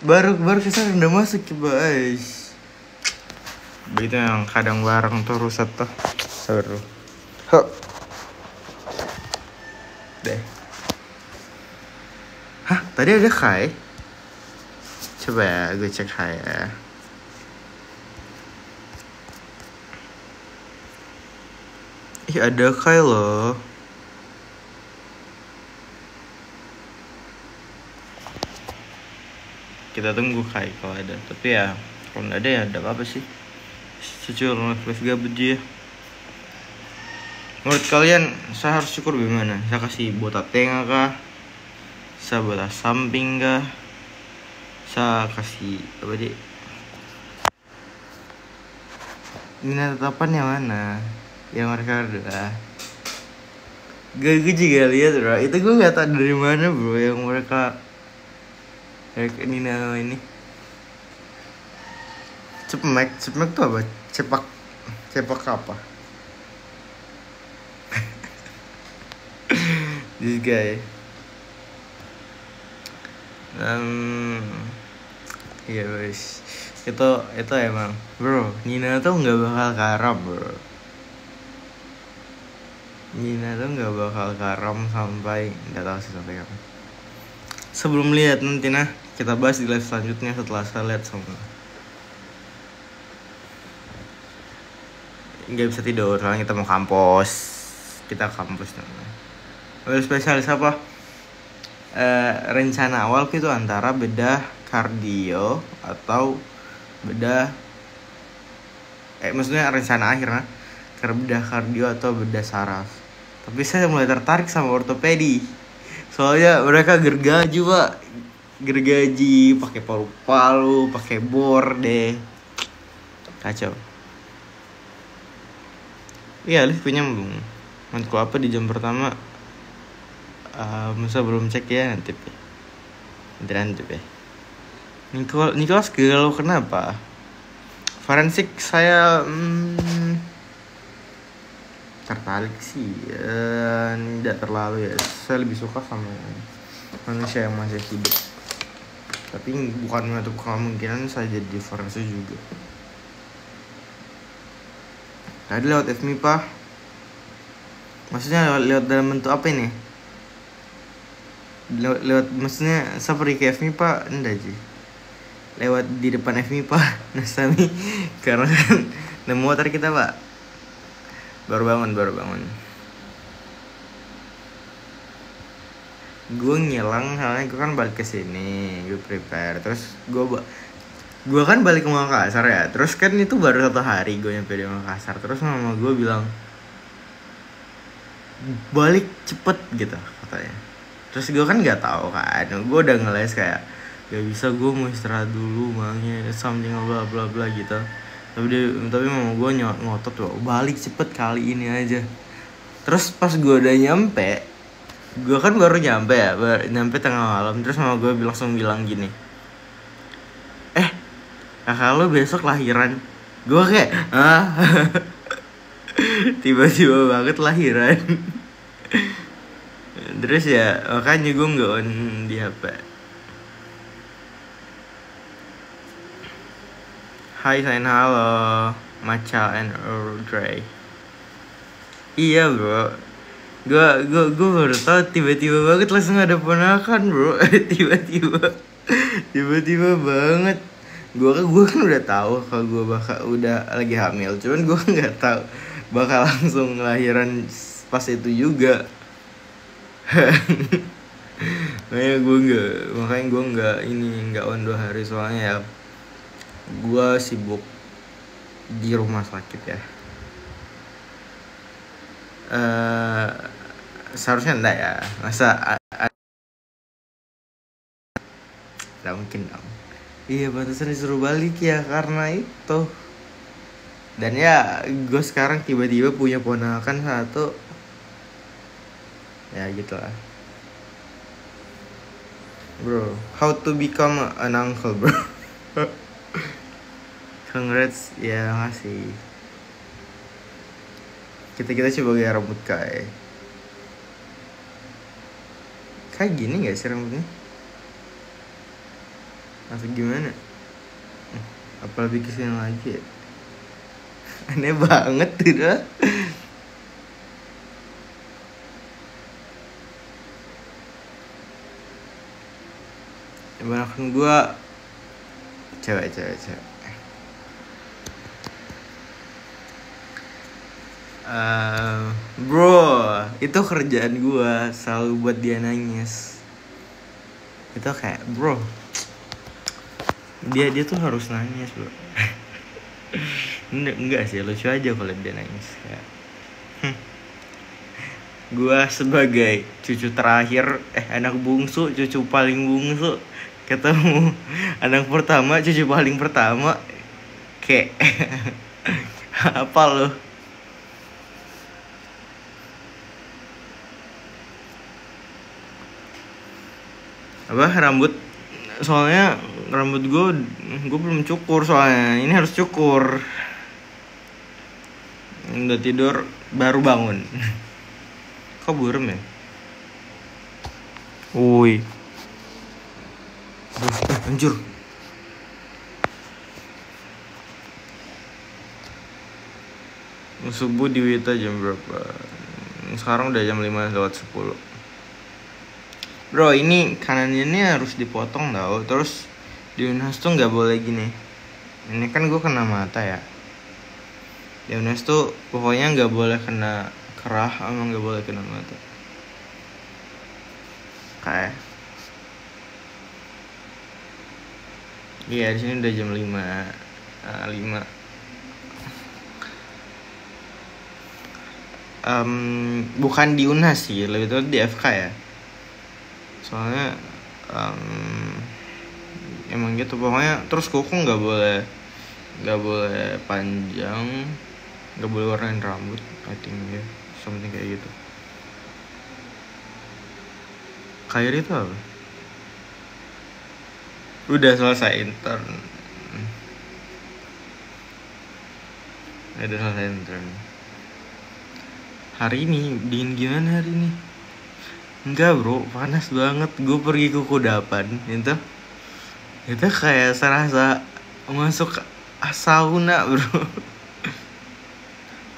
Baru kita udah masuk guys. Begitu yang kadang bareng tuh ruset tuh. Seru. Deh. Hah, tadi ada Kai? Coba ya, gue cek Kai ya. Ih, ada Kai loh. Kita tunggu Kai kalau ada. Tapi ya, kalau nggak ada ya ada apa sih? Securang live gabut aja. Menurut kalian, saya harus syukur bagaimana? Saya kasih botak tengah kah? Saya botak samping kah? Saya kasih apa sih? Ini tetapan yang mana? Yang mereka berdua. Gue juga lihat bro. Itu gue nggak tahu dari mana bro yang mereka. Nina ini. Cemek tuh apa? Cepak apa? This guy. Iya guys. Itu emang bro. Nina tuh nggak bakal karam bro. Nina tuh nggak bakal karam sampai nggak tahu sih sampai kapan. Sebelum lihat nanti kita bahas di live selanjutnya setelah saya lihat semua. Nggak bisa tidur soalnya kita mau kampus. Kita kampus namanya. Spesialis apa? Rencana awal itu antara bedah kardio atau bedah maksudnya rencana akhirnya bedah kardio atau bedah saraf. Tapi saya mulai tertarik sama ortopedi. Soalnya mereka gergaji pak, gergaji pakai palu-palu, pakai bor deh, kacau. Iya, Alif punya matkul apa di jam pertama? Masa belum cek ya nanti ya. Nicholas galau kenapa? Forensik saya tertarik sih, tidak terlalu ya. Saya lebih suka sama manusia yang masih hidup. Tapi bukan menutup kemungkinan saya jadi forensik juga. Tadi lewat FMIPA. Maksudnya lewat dalam bentuk apa ini? Lewat maksudnya saya pergi ke FMIPA enggak sih? Lewat di depan FMIPA Nasami karena kan nemu motor kita pak. Baru bangun. Gue ngilang soalnya gue kan balik ke sini, gue prepare. Terus gue kan balik ke Makassar ya. Terus kan itu baru 1 hari gue nyampe di Makassar. Terus mama gue bilang balik cepet gitu katanya. Terus gue kan nggak tahu kan. Gue udah ngeles kayak gak bisa, gue mau istirahat dulu makanya something bla bla bla gitu. Tapi mama gue ngotot tuh balik cepet kali ini aja. Terus pas gue udah nyampe, gue kan baru nyampe ya, nyampe tengah malam. Terus mama gue langsung bilang gini, kakak lo besok lahiran. Gue kayak tiba-tiba banget lahiran. Terus ya makanya gue nggak on di HP. Hai sayang, halo Matcha and Earl Grey. Iya bro, gue baru tau tiba-tiba banget langsung ada ponakan bro. tiba-tiba banget. Gue kan udah tahu kalau gue bakal udah lagi hamil, cuman gue nggak tahu bakal langsung lahiran pas itu juga. Makanya gue nggak on 2 hari soalnya ya gue sibuk di rumah sakit ya. Seharusnya enggak ya, masa nggak mungkin dong. Iya, pantesan disuruh balik ya karena itu. Dan ya gue sekarang tiba-tiba punya ponakan 1. Ya gitu lah bro. How to become an uncle bro. Congrats ya, ngasih. Kita coba gaya rambut kayak gini gak sih rambutnya? atau gimana? Apa lebih kesini lagi ya? Aneh banget tuh dah. Kebanyakan gue cewek. Bro, itu kerjaan gue selalu buat dia nangis. Itu kayak bro, dia tuh harus nangis bro. Enggak sih, lucu aja kalau dia nangis kayak. Gue sebagai cucu terakhir, anak bungsu, cucu paling bungsu, ketemu anak pertama, cucu paling pertama, kayak apa lo? Apa rambut? Soalnya rambut gue belum cukur, soalnya ini harus cukur. Udah tidur baru bangun. Kok burem ya? Woi. Anjur. Subuh di Wita jam berapa? Sekarang udah jam 5:10. Bro, ini kanannya ini harus dipotong tau. Terus di Unhas tuh nggak boleh gini. Ini kan gue kena mata ya. Di Unhas tuh pokoknya nggak boleh kena kerah, emang nggak boleh kena mata. Kayak. Iya, di sini udah jam 5. Bukan di Unhas sih, lebih tepatnya di FK ya. Soalnya emang gitu pokoknya. Terus kuku nggak boleh panjang, nggak boleh warnain rambut, I think ya, something kayak gitu. Kayak itu apa? Udah selesai intern. Udah selesai intern. Hari ini dingin gimana hari ini? Enggak bro, panas banget. Gue pergi ke Kudapan itu kayak serasa masuk sauna bro.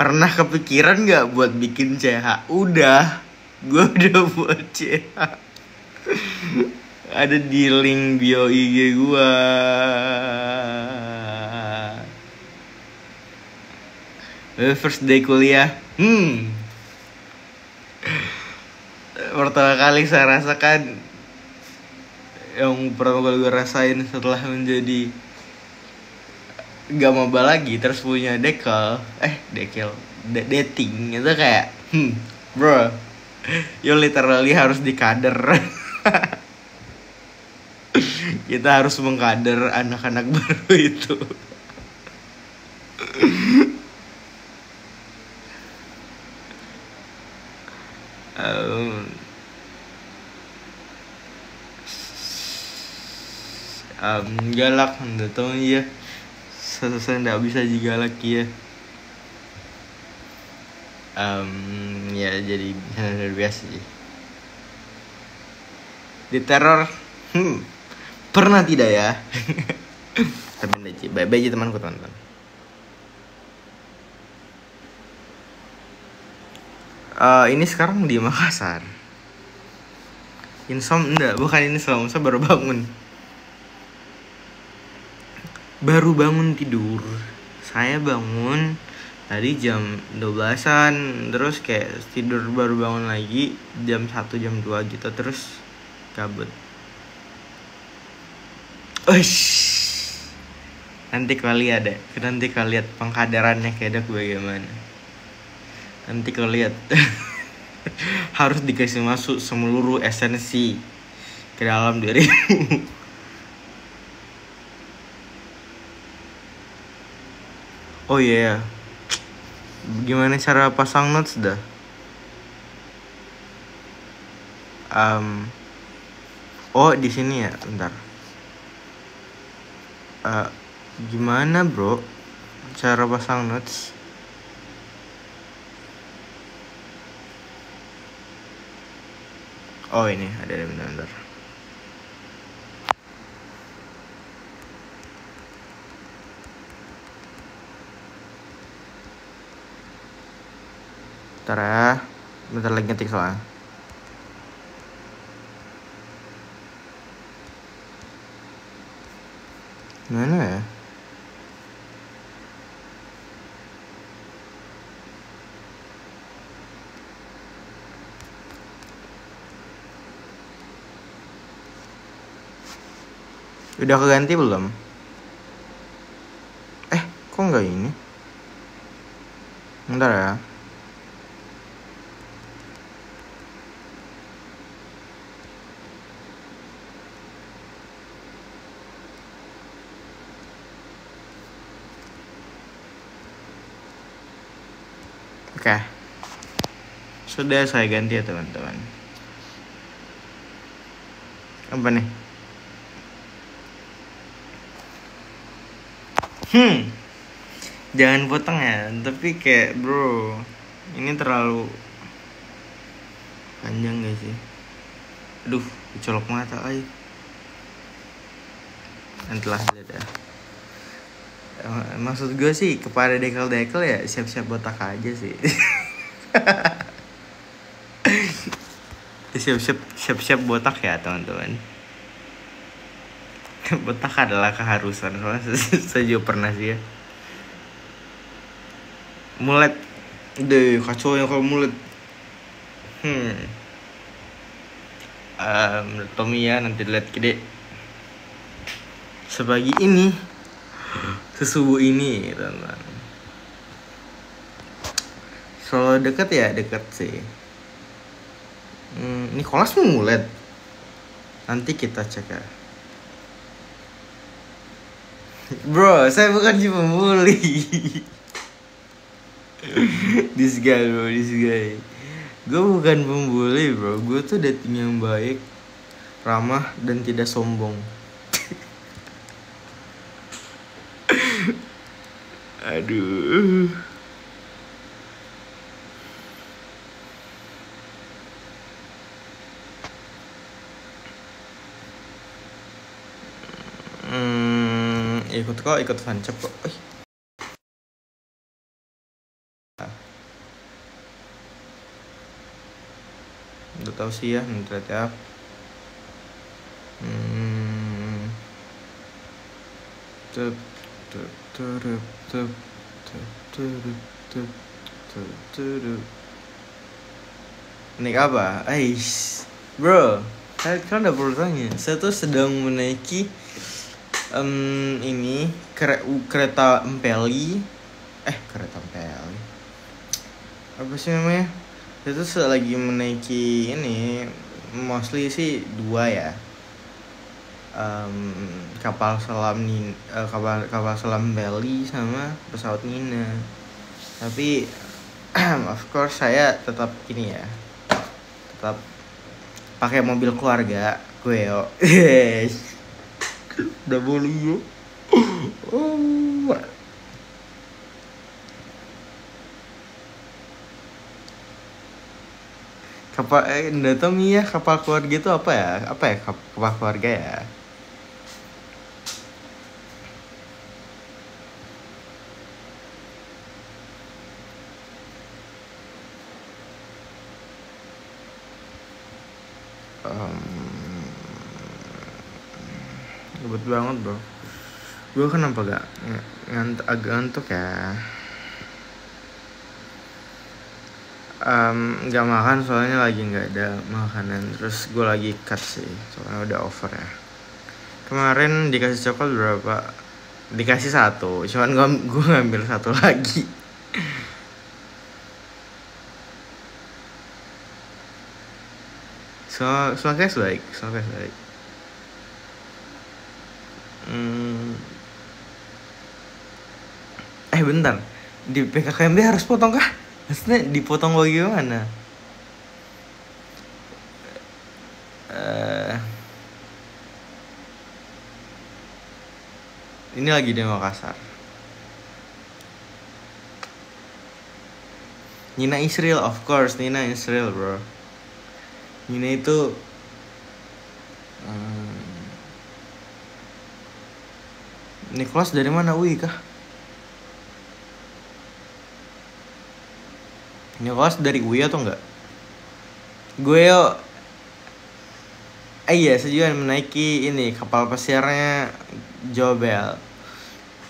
Pernah kepikiran gak buat bikin CH? Udah, gue udah buat CH. Ada di link bio IG gue. First day kuliah. Pertama kali saya rasakan, yang pertama kali gue rasain setelah menjadi gak maba lagi terus punya dating itu kayak bro, you literally harus dikader. Kita harus mengkader anak-anak baru itu. Galak nggak tahu ya, saya nggak bisa digalak ya. Ya jadi biasa sih. Diteror pernah tidak ya? Tapi bye aja temanku teman-teman. Ini sekarang di Makassar. Bukan ini saya baru bangun tidur. Saya bangun tadi jam 12-an, terus kayak tidur baru bangun lagi jam 1 jam 2 gitu, terus kabut. Nanti kau lihat pengkaderannya kayak bagaimana. Nanti kau lihat. Harus dikasih masuk seluruh esensi ke dalam dirimu. Oh iya, yeah. Gimana cara pasang notes dah? Oh di sini ya, bentar. Gimana bro cara pasang notes? Oh ini ada bentar. Bentar ya. Bentar lagi ngetik soalnya. Mana ya? Udah keganti belum? Kok nggak ini? Bentar ya. Oke. Sudah saya ganti ya teman-teman. Apa nih? Jangan potong ya. Tapi kayak bro, ini terlalu panjang gak sih? Aduh, colok mata ay. Nantilah aja. Maksud gue sih kepada dekel-dekel ya siap-siap botak aja sih. Siap-siap botak ya teman-teman. Botak adalah keharusan, soalnya saya juga pernah sih ya. Mulet deh, kacau ya kalau mulet. Tommy ya, nanti lihat gede sebagi ini, sesubuh ini teman-teman. Selalu deket ya, deket sih. Nicholas mulet. Nanti kita cek ya. Bro, saya bukan cuma pembuli. This guy bro, this guy. Gue bukan pembuli bro. Gue tuh dating yang baik, ramah, dan tidak sombong. Aduh. Ikut fancep kok. Udah tahu sih ya, nanti lihat ya. Naik apa? Bro, kan udah perlu tanya. Saya tuh sedang menaiki ini kereta empeli. Kereta empeli. Apa sih namanya? Saya tuh lagi menaiki ini, mostly sih 2 ya. Kapal selam kapal selam Bali sama pesawat Nina. Tapi of course saya tetap ini ya, tetap pakai mobil keluarga gue yo. Udah boleh yo. Kapal Tommy ya, kapal keluarga itu apa ya? Kapal keluarga ya? Ribet banget bro. Gue kenapa agak ngantuk ya? Gak makan soalnya lagi nggak ada makanan. Terus gue lagi cut sih, soalnya udah over ya. Kemarin dikasih coklat berapa? Dikasih 1, cuman gue ngambil 1 lagi. Soalnya baik. Bentar, di PKKMB harus potong kah? Maksudnya dipotong bagaimana? Ini lagi di Makassar. Nina Israel, of course, Nina Israel bro. Nina itu Nicholas dari mana? Wih kah? Nicholas dari UI atau enggak? Gue iya setuju menaiki ini kapal pesiarnya Jobel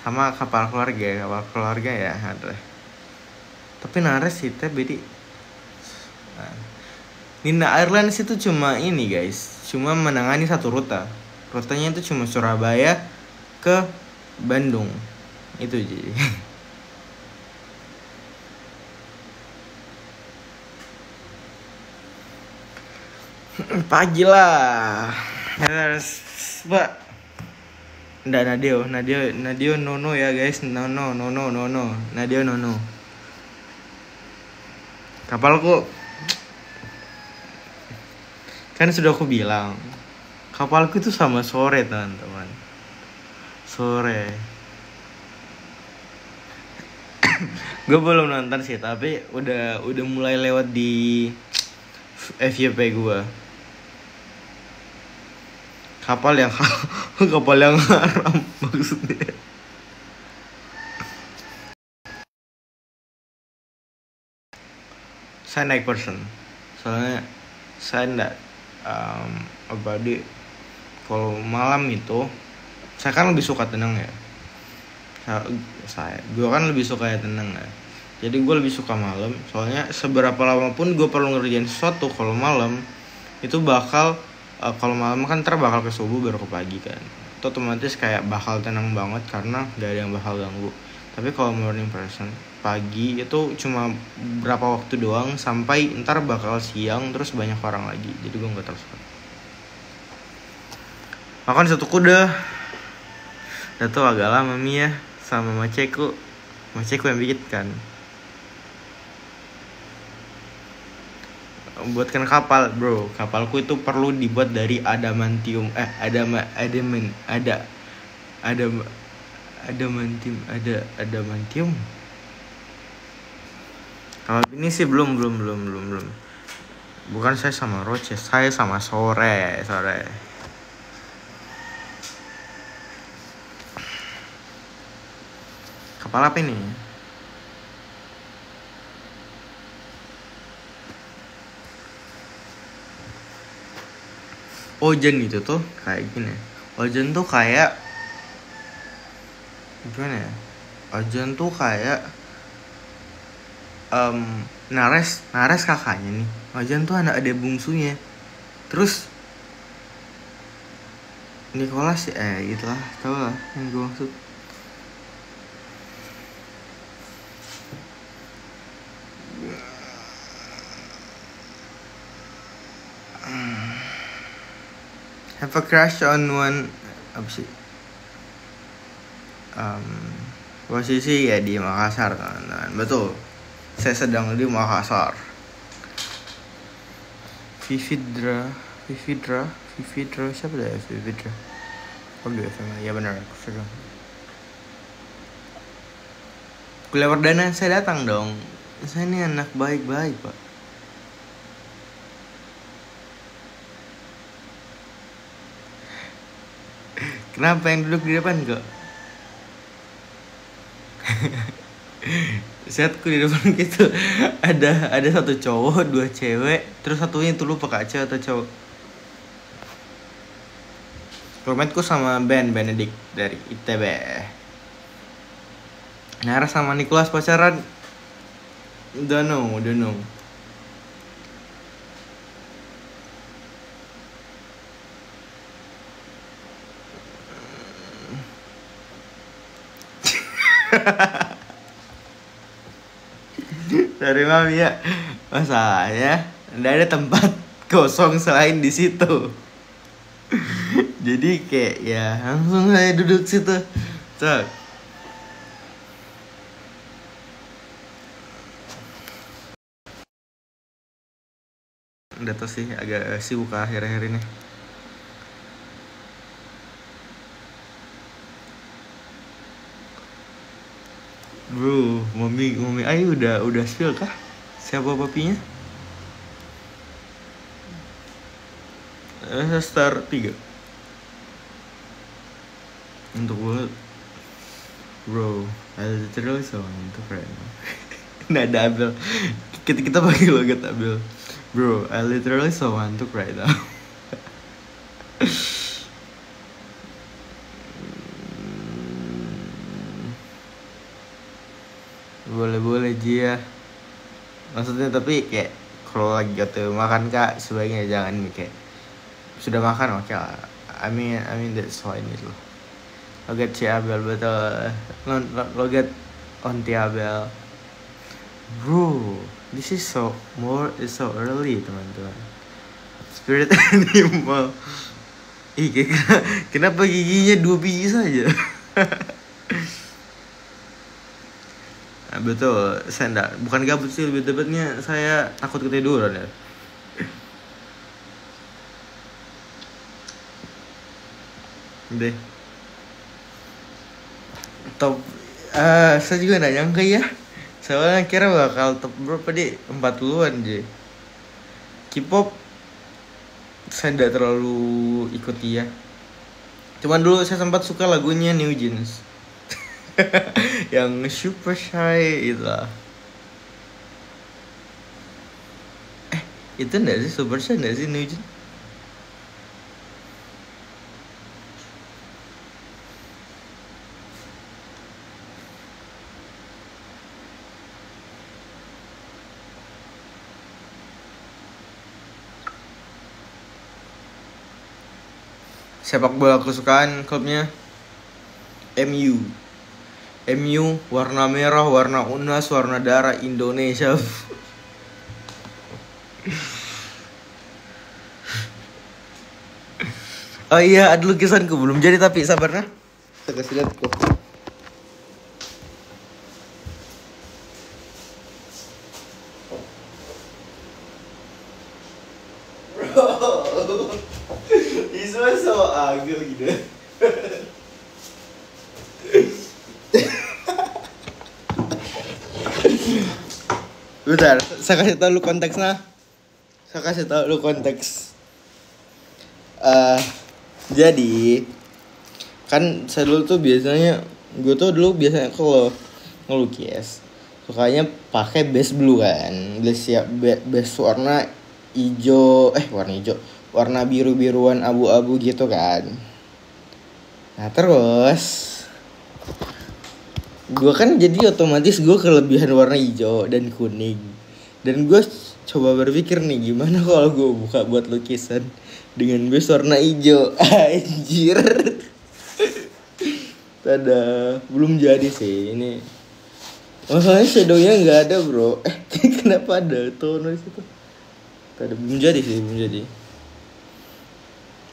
sama kapal keluarga ya ada. Tapi Nares sih teh bedi. Nina Airlines itu cuma ini guys, cuma menangani satu rute. Rutenya itu cuma Surabaya ke Bandung. Itu jadi. Pagi lah. Harus Pak. Nggak Nadio nono ya guys, nono. Nadio nono. Kapalku kan sudah aku bilang, kapalku itu sama sore teman-teman. Sore. Gue belum nonton sih, tapi udah mulai lewat di FYP gue. Kapal yang haram maksudnya. Saya naik person, soalnya saya enggak kalau malam itu saya kan lebih suka tenang ya. Gue kan lebih suka ya tenang ya. Jadi gue lebih suka malam, soalnya seberapa lama pun gue perlu ngerjain sesuatu kalau malam itu bakal kalau malam kan bakal ke subuh baru ke pagi kan. Itu otomatis kayak bakal tenang banget karena gak ada yang bakal ganggu. Tapi kalau morning person pagi itu cuma berapa waktu doang sampai ntar bakal siang terus banyak orang lagi. Jadi gue nggak terus. Makan satu kuda. Udah tuh agak lama Mia sama Maceku yang bikin kan. Buatkan kapal bro, kapalku itu perlu dibuat dari adamantium adamantium. Kalau ini sih belum. Bukan saya sama Roche, saya sama sore. Kapal apa ini? Ojen itu tuh kayak gini. Ojen tuh kayak gimana ya? Ojen tuh kayak Nares kakaknya nih. Ojen tuh anak adik bungsunya. Terus Nicholas itulah, tau lah yang gue maksud. Have a crush on one apa sih? Posisi ya di Makassar teman-teman. Betul. Saya sedang di Makassar. Vividra siapa dah Vividra? Oh dia ya benar aku sedang. Kuliah perdana saya datang dong. Saya ini anak baik-baik pak. Kenapa yang duduk di depan kok? Setku di depan gitu ada satu cowok, dua cewek, terus satunya itu lupa kak cewek atau cowok. Rometku sama Ben Benedict dari ITB. Nara sama Nicholas pacaran. Udah no. Dari mami ya, masalahnya nggak ada tempat kosong selain di situ. Jadi kayak ya langsung saya duduk situ. Cok. Udah tau sih agak sibuk akhir-akhir ini. Bro, mami Ayu udah spill kah? Siapa papinya? Star 3. Untuk gue, bro, ada terus itu keren. Nggak ada Abel. kita pakai logo tabel. Bro, I literally so ngantuk right now. Boleh Ji ya. Maksudnya tapi kayak kalau lagi gitu makan Kak, sebaiknya jangan kayak sudah makan oke lah. I mean that's why ini loh. Logat Ciabel betul. Logat on Tiabel. Bro, this is so early teman-teman. Spirit animal. Kenapa giginya 2 biji saja? Nah, betul, saya enggak, bukan gabut sih, lebih tepatnya saya takut ketiduran ya. Deh. Top, saya juga nggak nyangka ya. Soalnya kira bakal top berapa deh, 40-an aja. K-pop saya nggak terlalu ikuti ya. Cuman dulu saya sempat suka lagunya New Jeans. Yang super shy itu lah. Itu enggak sih super shy enggak sih New Jeans? Sepak bola kesukaan klubnya MU. MU warna merah, warna unas, warna darah Indonesia. Oh iya, ada lukisanku belum jadi tapi sabar nah. Saya kasih lihat kok. Bro, this was so agil gitu. Bentar, saya kasih tahu lu konteksnya. Jadi kan saya dulu tuh biasanya, gue tuh dulu biasanya kalau ngelukis sukanya pakai base blue kan, base warna hijau, warna biruan abu-abu gitu kan. Nah terus gue kan jadi otomatis gue kelebihan warna hijau dan kuning. Dan gue coba berpikir nih, gimana kalau gue buka buat lukisan dengan base warna hijau. Anjir. Tada, belum jadi sih ini. Masalahnya shadownya nggak ada bro. Kenapa ada tono di situ? Tada, belum jadi.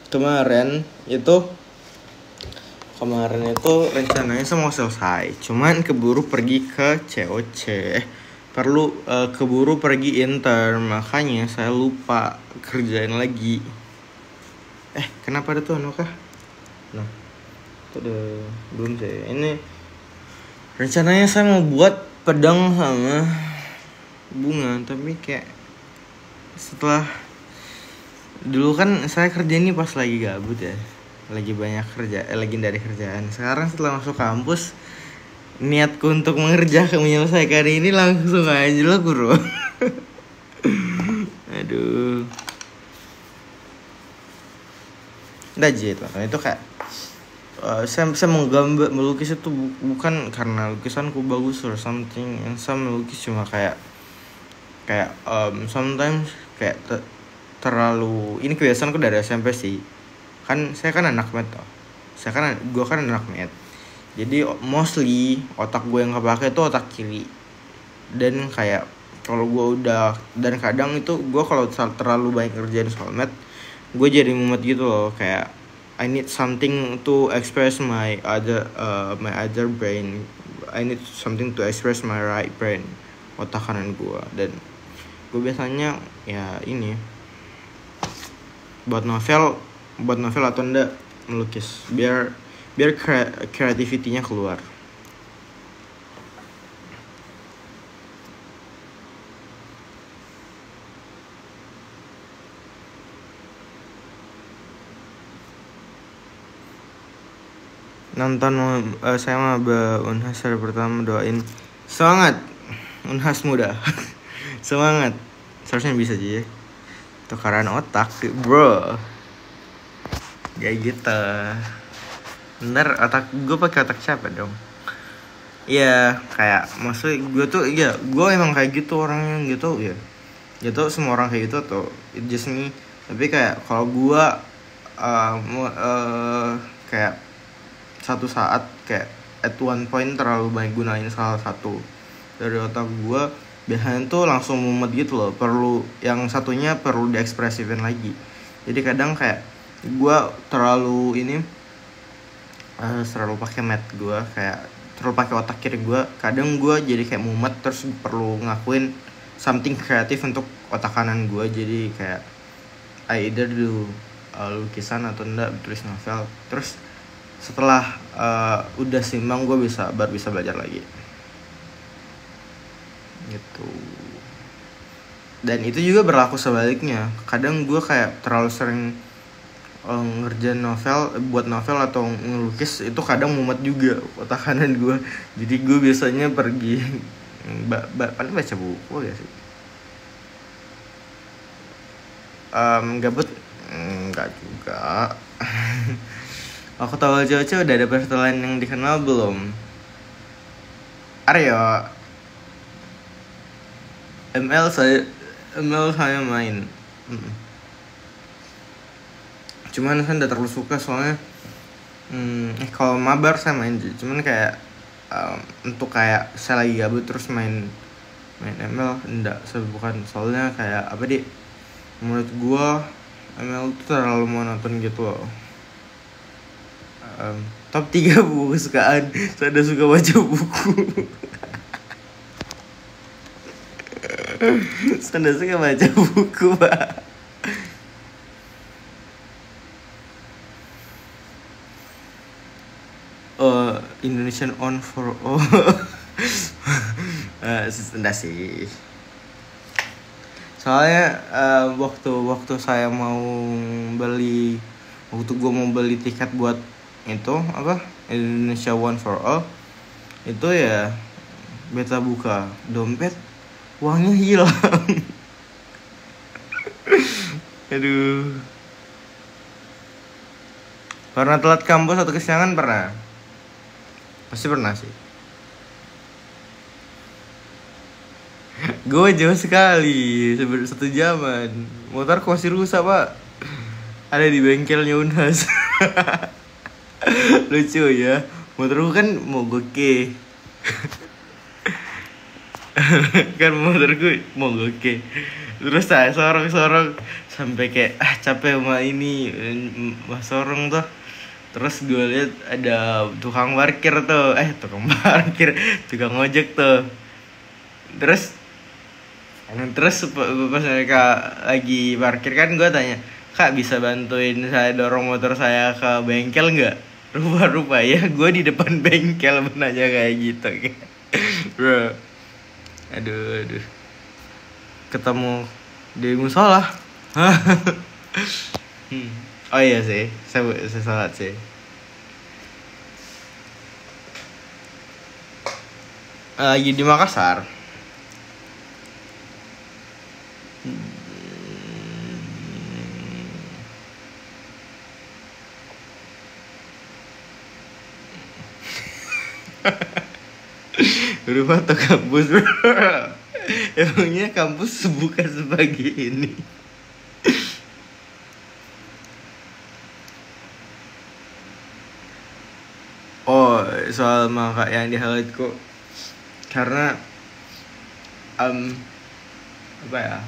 Kemarin itu rencananya saya mau selesai, cuman keburu pergi ke COC, keburu pergi intern, makanya saya lupa kerjain lagi. Kenapa ada tuh kah? Nah, itu belum sih. Ini rencananya saya mau buat pedang sama bunga, tapi kayak setelah dulu kan saya kerja ini pas lagi gabut ya. Lagi banyak lagi dari kerjaan. Sekarang setelah masuk kampus, niatku untuk menyelesaikan ini langsung aja lah bro. Aduh. Udah aja itu kayak saya melukis itu bukan karena lukisanku bagus or something. Yang saya melukis cuma kayak sometimes kayak terlalu, ini kebiasaanku dari SMP sih. Kan saya kan anak math toh. Gue kan anak math. Jadi mostly otak gue yang kepake itu otak kiri. Dan kayak kalau gue dan kadang itu gue kalau terlalu banyak kerjaan soal math, gue jadi mumet gitu loh, kayak I need something to express my other brain. I need something to express my right brain, otak kanan gue. Dan gue biasanya ya ini buat novel atau enggak melukis biar kreativitinya keluar. Nonton saya mah Unhas hari pertama, doain semangat Unhas muda. Semangat. Seharusnya bisa aja ya. Tukaran otak, bro. Kayak gitu. Ntar otak gue pakai otak siapa dong? Iya, kayak maksudnya gue tuh ya gue emang kayak gitu orangnya gitu ya. Gitu semua orang kayak gitu tuh. It just me. Tapi kayak kalau gue kayak satu saat kayak at one point terlalu banyak gunain salah satu dari otak gue, biasanya tuh langsung mumet gitu loh. Perlu yang satunya perlu diekspresifin lagi. Jadi kadang kayak gue terlalu ini terlalu pakai mat gue, kayak terlalu pakai otak kiri gue. Kadang gue jadi kayak mumet, terus perlu ngakuin something kreatif untuk otak kanan gue. Jadi kayak I either do lukisan atau enggak tulis novel. Terus setelah udah simbang gue baru bisa belajar lagi gitu. Dan itu juga berlaku sebaliknya. Kadang gue kayak terlalu sering ngerjain buat novel atau ngelukis, itu kadang mumet juga otak kanan gue. Jadi gue biasanya pergi paling baca buku ya sih. Gabut enggak juga. Aku tahu cewek-cewek udah ada persetelan yang dikenal belum? Aryo, ML saya main. Cuman saya udah terlalu suka soalnya kalau mabar saya main, cuman kayak untuk kayak saya lagi gabut terus main ML enggak, saya bukan. Soalnya kayak apa di menurut gua ML itu terlalu monoton gitu loh. Top 3 buku kesukaan. Saya udah suka baca buku. Saya udah suka baca buku, Pak. Indonesian on for all. Enggak sih. Soalnya waktu saya mau beli, waktu gue mau beli tiket buat itu apa Indonesia One for All, itu ya beta buka dompet, uangnya hilang. Aduh. Pernah telat kampus atau kesiangan? Pernah. Pasti pernah sih. Gue jauh sekali, 1 jaman. Motorku masih rusak, Pak. Ada di bengkelnya Unhas. Lucu ya. Motorku kan mogoke. Kan motorku mogoke. Terus saya sorong sampai kayak capek sama ini mas sorong tuh. Terus gue lihat ada tukang parkir tuh, tukang ojek tuh. Terus pas mereka lagi parkir kan gue tanya, "Kak, bisa bantuin saya dorong motor saya ke bengkel nggak?" Rupa-rupa ya gue di depan bengkel menanya kayak gitu. Bro, aduh ketemu di musola. Oh iya sih, saya salat sih. Lagi di Makassar. Berubah atau kampus, bro? Emangnya kampus buka sepagi ini? Oh, soal maka yang di highlight kok karena apa ya?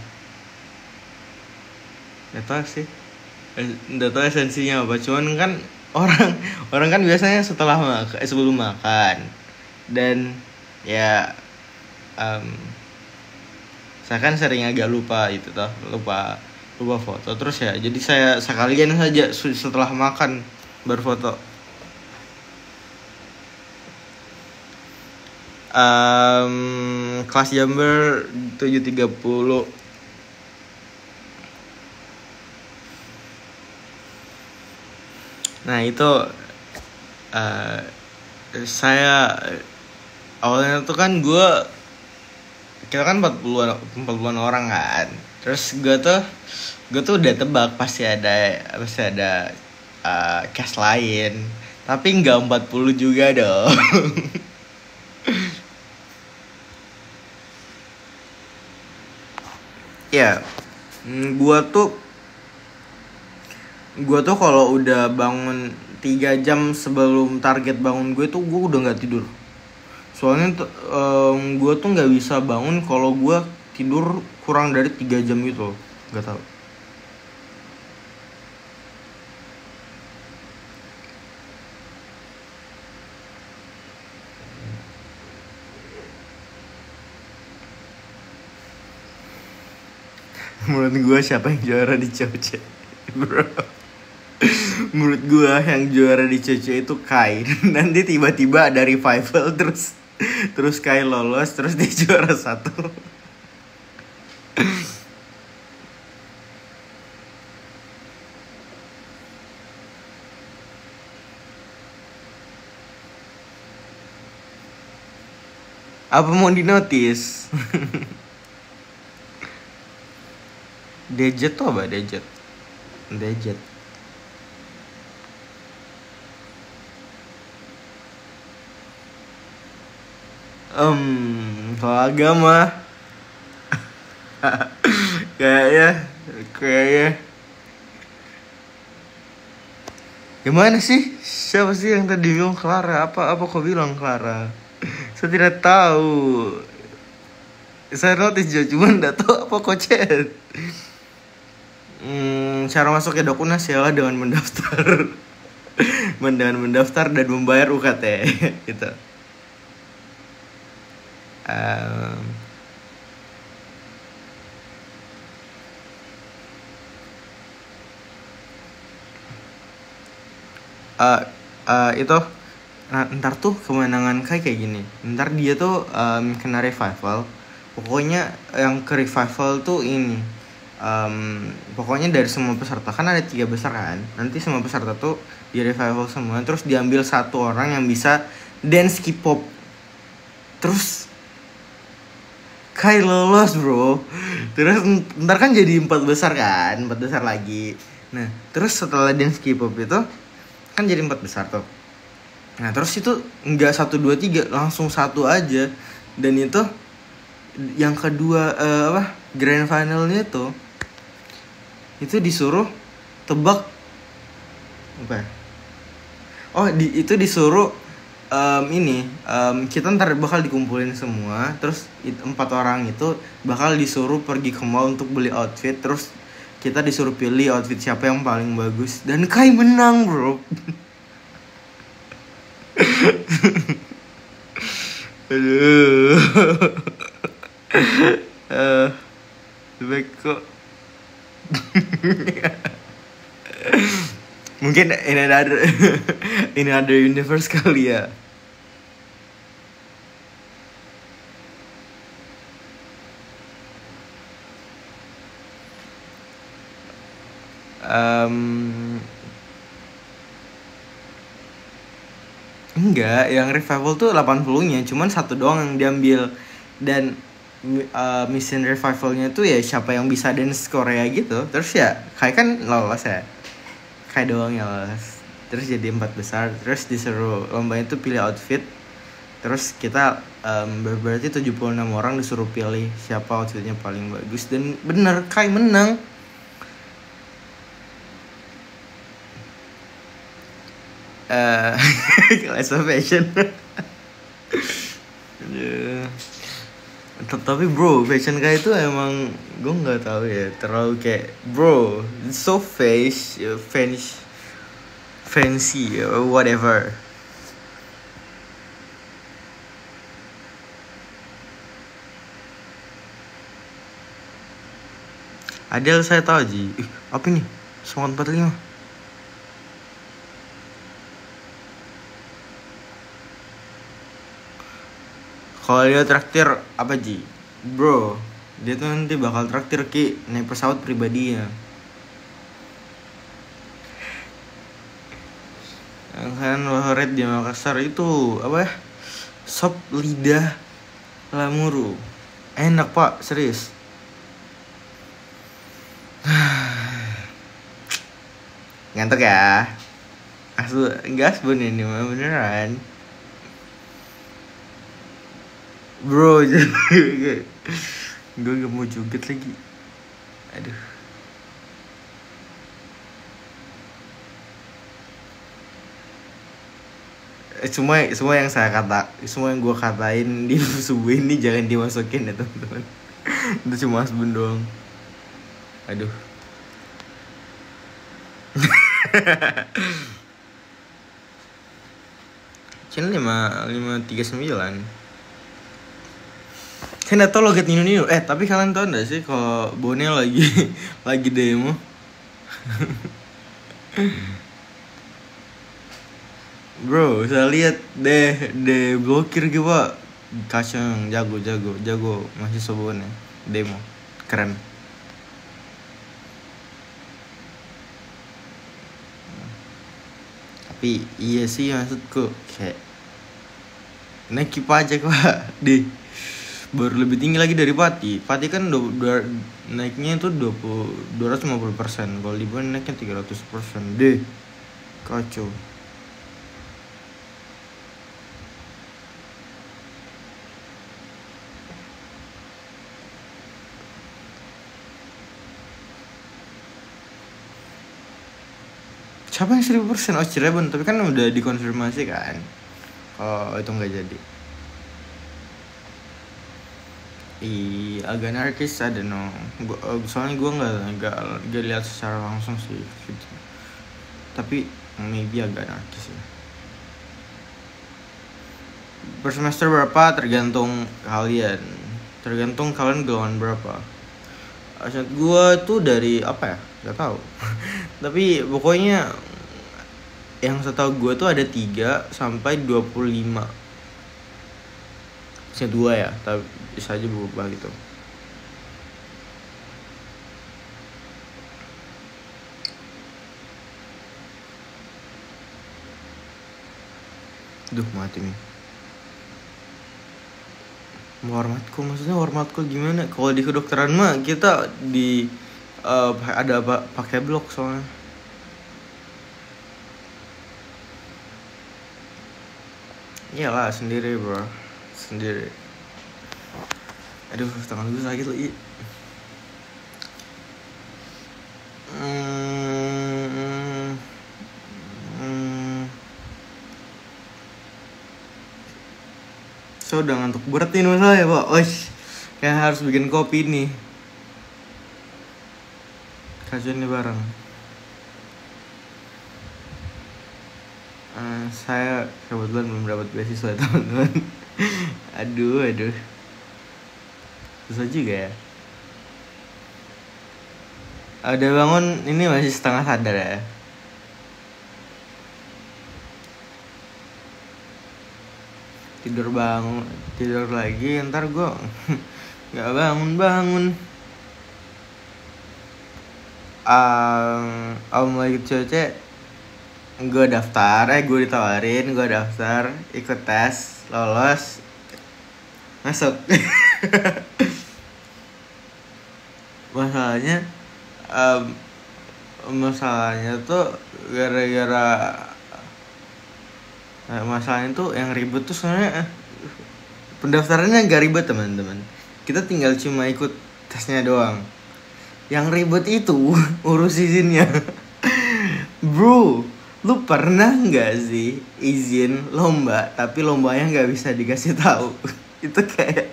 Nggak tahu sih. Nggak tahu esensinya apa. Cuman kan orang kan biasanya sebelum makan. Dan ya saya kan sering agak lupa itu toh, lupa foto. Terus ya jadi saya sekalian saja setelah makan berfoto. Kelas Jember 7.30. Nah itu saya awalnya tuh kan gue kita kan 40-an orang kan. Terus gue tuh udah tebak pasti ada cast lain. Tapi nggak 40 juga dong. Ya, gue tuh kalau udah bangun 3 jam sebelum target bangun gue udah nggak tidur. Soalnya gue tuh nggak bisa bangun kalau gue tidur kurang dari 3 jam gitu loh. Nggak tahu. Menurut gue siapa yang juara di Coce, bro? Menurut gue yang juara di Coce itu Kai. Nanti tiba-tiba ada revival terus Kai lolos, terus dia juara 1. Apa mau dinotis? Dejet tuh apa? Dejet. Kalau agama kayaknya gimana sih? Siapa sih yang tadi bilang Clara? Apa kau bilang Clara? Saya tidak tahu. Saya notice juga, cuman tidak tahu apa kau chat. Cara masuknya Dokunas ya dengan mendaftar, dan membayar UKT gitu. Itu ntar tuh kemenangan kayak gini. Ntar dia tuh kena revival. Pokoknya yang ke revival tuh ini. Pokoknya dari semua peserta kan ada 3 besar kan. Nanti semua peserta tuh di revival semua. Terus diambil 1 orang yang bisa dance K-pop. Terus Kai lolos bro. Terus ntar kan jadi 4 besar kan. 4 besar lagi. Nah terus setelah dance K-pop itu kan jadi 4 besar tuh. Nah terus itu nggak 1, 2, 3 langsung 1 aja. Dan itu yang kedua grand finalnya tuh itu disuruh tebak apa? Itu disuruh kita ntar bakal dikumpulin semua. Terus 4 orang itu bakal disuruh pergi ke mall untuk beli outfit. Terus kita disuruh pilih outfit siapa yang paling bagus. Dan Kai menang bro. Aduh. Beko. Mungkin in other universe kali ya. Enggak, yang revival tuh 80-nya, cuman 1 doang yang diambil. Dan mission revivalnya tuh ya siapa yang bisa dance Korea gitu. Terus ya Kai kan lolos ya. Kai doang yang lolos. Terus jadi 4 besar. Terus disuruh lombanya tuh pilih outfit. Terus kita berarti 76 orang disuruh pilih siapa outfitnya paling bagus. Dan bener Kai menang. Class of fashion. Tapi bro, fashion kayak itu emang gue nggak tahu ya, terlalu kayak bro, it's so fancy or whatever. Adele saya tahu Ji. Apa ini? Semangat 45. Kalau dia traktir apa Ji? Bro, dia tuh nanti bakal traktir Ki naik pesawat pribadi ya. Yang kan favorit di Makassar itu apa ya? Sop lidah lamuru. Enak pak, serius. Ngantuk ya. Gas bun ini mah beneran. Bro, gue gak mau joget lagi. Aduh. Semua yang gue katain di subuh ini jangan dimasukin ya teman-teman. Itu cuma Asbun doang. Aduh. Channel 539. Saya nggak tahu logat Nino. Tapi kalian tahu nggak sih kalau Bone lagi lagi demo? Bro, saya lihat deh blokir gitu pak. Kacang jago mahasiswa Bone demo keren. Tapi iya sih maksudku kayak naik pajak pak deh. Baru lebih tinggi lagi dari Pati. Pati kan naiknya itu 250%. Kalau di Bone naiknya 300%. Deh. Kacau. Siapa yang 1000%? Oh Cirebon, tapi kan udah dikonfirmasi kan. Oh itu nggak jadi. Agak anarkis, ada no. Soalnya gue nggak lihat secara langsung sih. Tapi maybe agak anarkis ya. Per semester berapa tergantung kalian. Tergantung kalian golongan berapa. Aset gue tuh dari apa ya? Gak tahu. Tapi pokoknya yang setahu gue tuh ada 3 sampai 25. Saya 2 ya, tapi bisa aja berubah gitu. Duh mati nih. Maksudnya hormatku gimana? Kalau di kedokteran mah kita ada pakai blok soalnya. Iyalah sendiri bro, sendiri. Aduh tangan gue sakit lagi. So udah ngantuk berat nih masalah ya pak. Kayak harus bikin kopi nih. Kajian nih bareng. Saya kebetulan belum dapat beasiswa teman-teman. Aduh. Susah juga ya. Udah bangun ini masih setengah sadar ya. Tidur lagi ntar gue nggak bangun. Lagi cuaca gue ditawarin gue daftar ikut tes lolos masuk. masalahnya tuh gara-gara masalahnya tuh yang ribet tuh sebenarnya pendaftarannya gak ribet teman-teman. Kita tinggal cuma ikut tesnya doang. Yang ribet itu urus izinnya. Bro, lu pernah nggak sih izin lomba tapi lombanya nggak bisa dikasih tahu? Itu kayak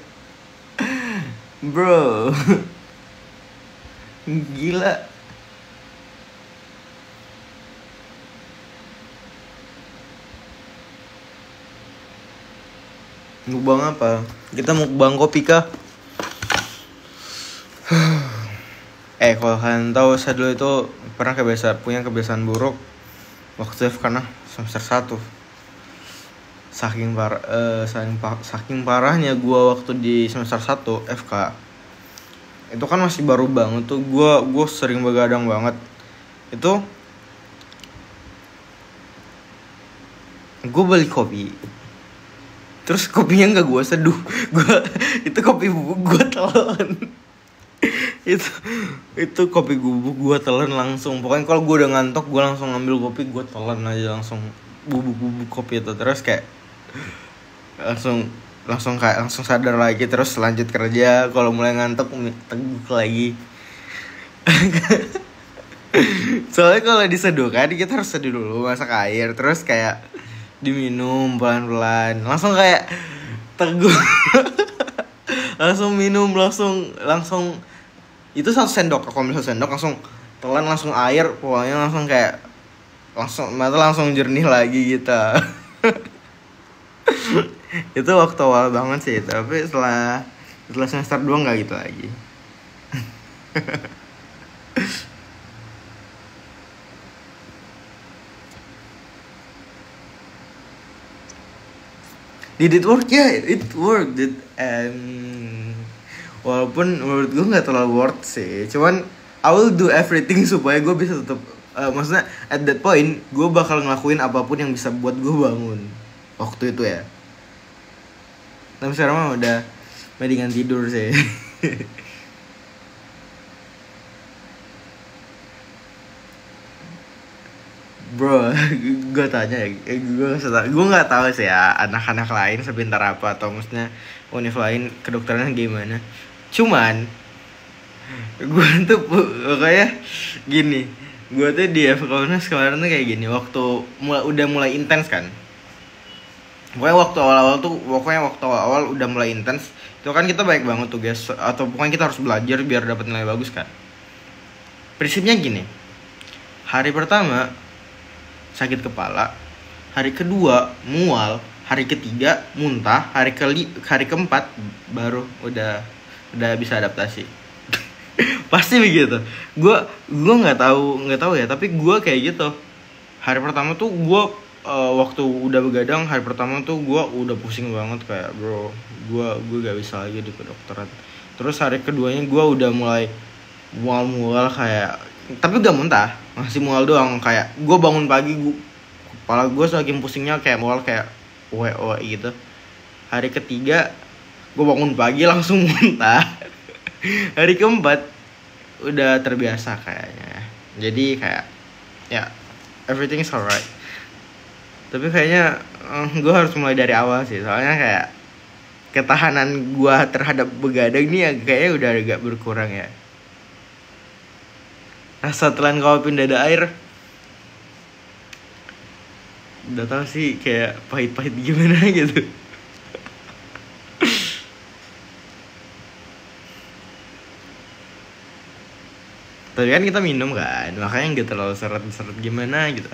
bro gila. Mukbang apa? Kita mukbang kopi kah? Kalau kalian tahu saya dulu itu pernah punya kebiasaan buruk waktu karena semester 1. Saking parahnya gue waktu di semester 1 FK. Itu kan masih baru banget tuh, gue sering begadang banget. Itu gue beli kopi Terus kopinya nggak gue seduh, gue itu kopi bubuk gue telan. itu itu kopi bubuk gue telan langsung. Pokoknya kalau gue udah ngantuk gue langsung ngambil kopi, gue telan aja langsung bubuk kopi itu. Terus kayak langsung sadar lagi, terus lanjut kerja. Kalau mulai ngantuk teguk lagi. Soalnya kalau diseduh kan kita harus seduh dulu, masak air, terus kayak diminum pelan-pelan, langsung kayak teguh. Langsung minum, langsung itu 1 sendok. Kalau ambil 1 sendok langsung telan, langsung air, pokoknya langsung kayak mata langsung jernih lagi gitu. Itu waktu awal banget sih, tapi setelah semester 2 nggak gitu lagi. Did it work? Yeah, it worked. Walaupun menurut gue nggak terlalu worth sih, cuman I will do everything supaya gue bisa tetap, maksudnya at that point gue bakal ngelakuin apapun yang bisa buat gue bangun waktu itu ya. Tapi sekarang mah udah mendingan tidur sih. Bro, gue tanya ya, gue nggak tahu sih ya anak-anak lain sepintar apa, atau maksudnya univ lain kedokteran gimana. Cuman gue tuh pokoknya gini, gue tuh di Fakultas kemarin tuh kayak gini, waktu udah mulai intens kan. Pokoknya waktu awal udah mulai intens itu kan kita banyak banget tugas, atau pokoknya kita harus belajar biar dapat nilai bagus kan. Prinsipnya gini, hari pertama sakit kepala, hari kedua mual, hari ketiga muntah, hari keempat baru udah bisa adaptasi. Pasti begitu. Gue nggak tahu ya, tapi gue kayak gitu. Hari pertama tuh gue waktu udah begadang, hari pertama tuh gue udah pusing banget, kayak bro gue gak bisa lagi di kedokteran. Terus hari keduanya gue udah mulai mual kayak, tapi gak muntah, masih mual doang. Kayak gue bangun pagi, kepala gue saking pusingnya kayak mual kayak gitu. Hari ketiga gue bangun pagi langsung muntah. Hari keempat udah terbiasa kayaknya, jadi kayak ya everything is alright. Tapi kayaknya gue harus mulai dari awal sih, soalnya kayak ketahanan gue terhadap begadang ini kayaknya udah agak berkurang ya. Rasa telan kopi dada air, udah tau sih kayak pahit-pahit gimana gitu. Tapi kan kita minum kan, makanya gak terlalu seret-seret gimana gitu.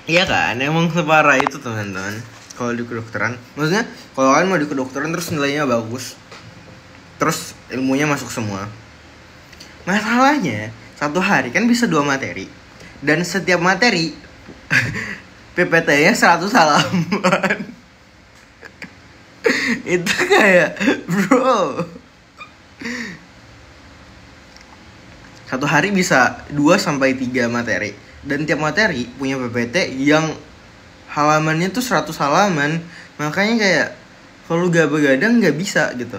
Iya kan, emang separah itu teman-teman. Kalau di kedokteran, maksudnya kalau kalian mau di kedokteran terus nilainya bagus, terus ilmunya masuk semua. Masalahnya 1 hari kan bisa 2 materi, dan setiap materi PPT-nya 100 halaman. Itu kayak bro, 1 hari bisa 2-3 materi, dan tiap materi punya PPT yang halamannya tuh 100 halaman. Makanya kayak kalau gak begadang gak bisa gitu.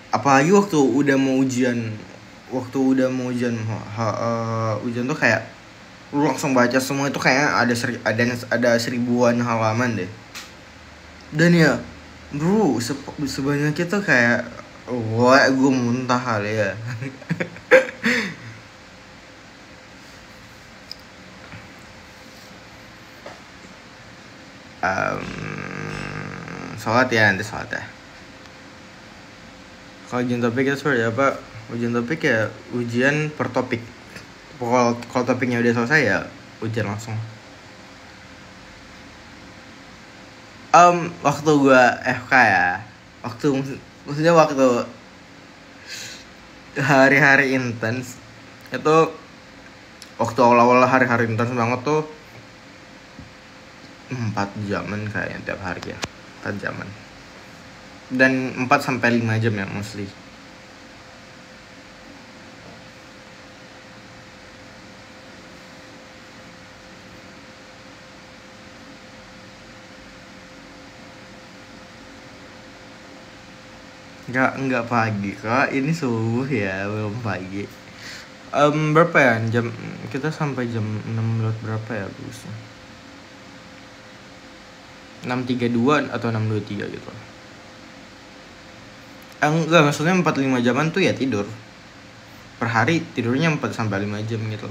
Apalagi waktu udah mau ujian ujian tuh kayak lu langsung baca semua itu, kayak ada 1000-an halaman deh. Dan ya bro, sebanyak itu kayak gue muntah kali ya. Sholat ya, nanti sholat ya. Kalau ujian topik itu seperti apa? Ujian topik ya ujian per topik. Kalau topiknya udah selesai ya ujian langsung. Waktu gue FK ya, maksudnya waktu hari-hari intens itu, waktu awal-awal hari-hari intens banget tuh 4 jaman kayaknya tiap hari ya, 4 jaman, dan 4 sampai 5 jam ya mostly. Enggak pagi kak, ini subuh ya, belum pagi. Berapa ya jam, kita sampai jam 6 lewat berapa ya bagusnya, 6.32 atau 6.23 gitu. Enggak, maksudnya 4-5 jaman tuh ya tidur. Per hari tidurnya 4 sampai 5 jam gitu.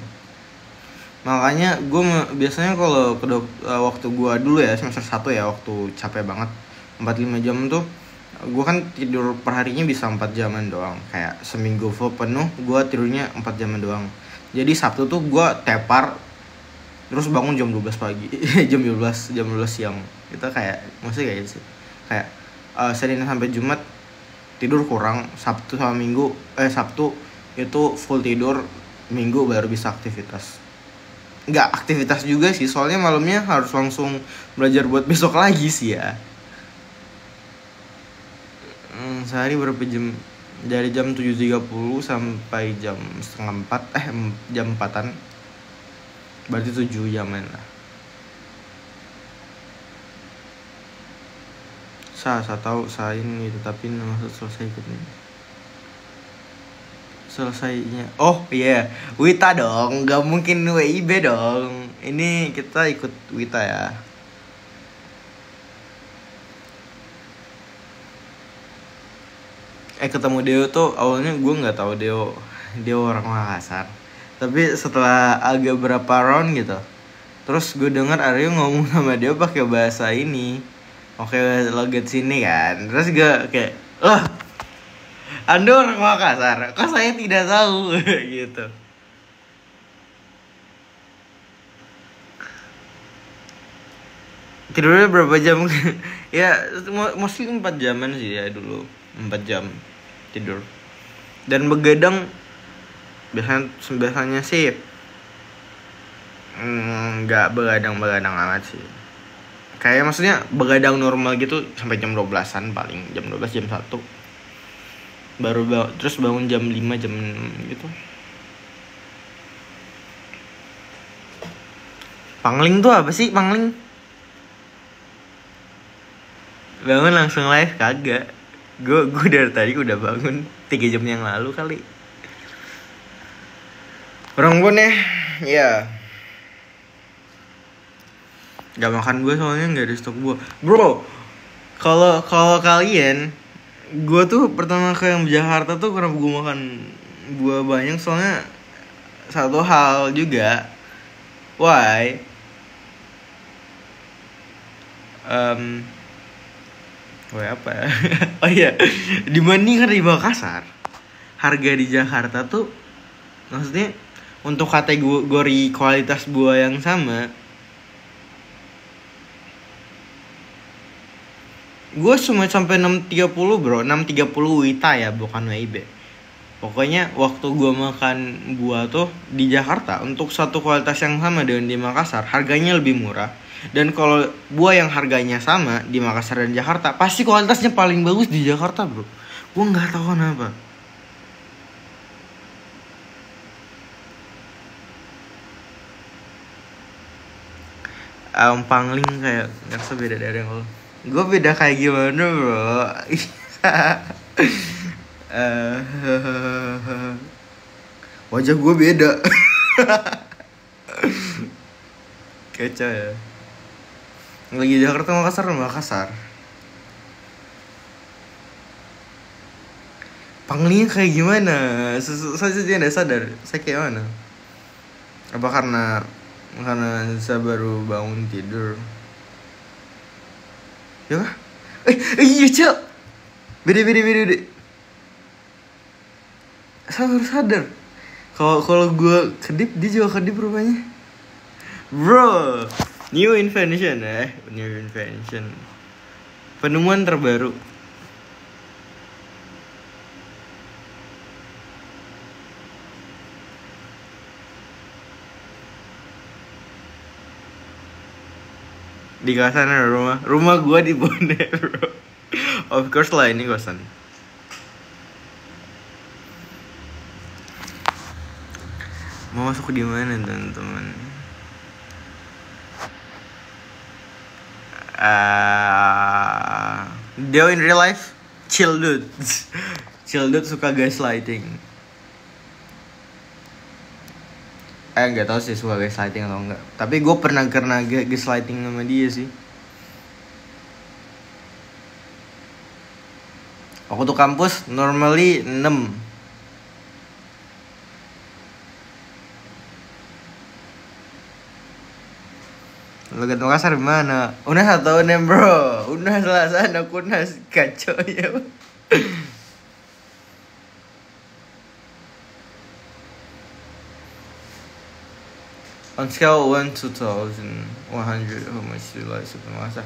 Makanya gue biasanya kalau waktu gue dulu ya semester 1 ya, waktu capek banget 4-5 jam tuh, gue kan tidur per harinya bisa 4 jaman doang. Kayak seminggu full penuh gue tidurnya 4 jaman doang. Jadi Sabtu tuh gue tepar, terus bangun jam 12 pagi jam 12 siang. Itu kayak maksudnya kayak sih, kayak Senin sampai Jumat tidur kurang, Sabtu sama Minggu Sabtu itu full tidur, Minggu baru bisa aktivitas. Nggak aktivitas juga sih, soalnya malamnya harus langsung belajar buat besok lagi sih ya. Sehari berapa jam? Dari jam 7.30 sampai jam setengah 4, jam 4-an. Berarti 7 jaman lah. Saya tahu saya ini gitu, tapi maksud selesai ikutnya. Selesainya. Oh iya, yeah. Wita dong, nggak mungkin WIB dong. Ini kita ikut Wita ya. Ketemu Deo tuh awalnya gue nggak tahu Deo orang Makassar. Tapi setelah agak berapa round gitu, terus gue dengar Aryo ngomong sama Deo pakai bahasa ini, pakai logat sini kan. Terus gue kayak, Anda orang Makassar, kok saya tidak tahu gitu. Tidurnya berapa jam? Ya mostly 4 jaman sih ya dulu, 4 jam tidur. Dan begadang biasanya sih nggak begadang amat sih. Kayak maksudnya begadang normal gitu sampai jam 12-an, paling jam 12 jam 1 baru terus bangun jam 5 jam 6 gitu. Pangling tuh apa sih pangling? Bangun langsung live kagak. Gue dari tadi udah bangun 3 jam yang lalu kali. Orang pun ya gak makan gue soalnya nggak ada stok buah. Bro, kalau kalian, gue tuh pertama ke yang Jakarta tuh kenapa gue makan buah banyak, soalnya satu hal juga. Why? Why apa ya? Oh iya, dibandingkan di Makassar, harga di Jakarta tuh, maksudnya untuk kategori kualitas buah yang sama, gue cuma sampai 6.30 bro, 6.30 Wita ya, bukan WIB. Pokoknya waktu gue makan buah tuh di Jakarta, untuk satu kualitas yang sama dengan di Makassar, harganya lebih murah. Dan kalau buah yang harganya sama di Makassar dan Jakarta, pasti kualitasnya paling bagus di Jakarta bro. Gue nggak tahu kenapa. Pangling kayak ngerasa beda dari yang lo. Gue beda kayak gimana bro? Wajah gue beda. Kacau ya. Lagi Jakarta Makassar. Panglingnya kayak gimana? Saya tidak sadar. Saya kayak mana? Apa karena saya baru bangun tidur? Ya kah? Iya cel. Beda. Saya baru sadar. Kalau gue kedip, dia juga kedip rupanya. Bro, new invention. Penemuan terbaru. Di kosan ada rumah gue di Boner, bro. Of course lah, ini kosan. Mau masuk di mana teman-teman? Dia in real life chill dude. Chill dude suka gaslighting. Nggak tahu sih suka gaslighting atau enggak. Tapi gue pernah kena gaslighting sama dia sih. Waktu kampus normally 6. Logat Makassar gimana? Unas atau nem bro? Unas lah sana, Unas kacau ya. On scale 1 to 1,100, how much do you like Soto Makassar?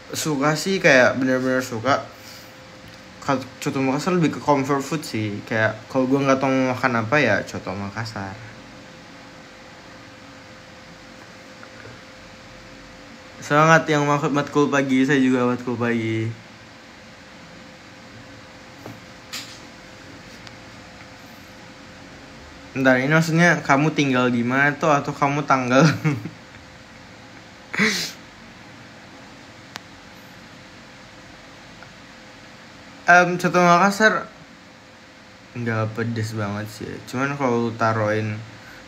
Suka sih, kayak bener-bener suka. Coto Makassar lebih ke comfort food sih. Kayak kalau gue nggak tahu mau makan apa ya Coto Makassar. Semangat yang matkul pagi, saya juga matkul pagi. Bentar, ini maksudnya kamu tinggal di mana tuh atau kamu tanggal? Coto Makassar nggak pedes banget sih. Cuman kalau taruhin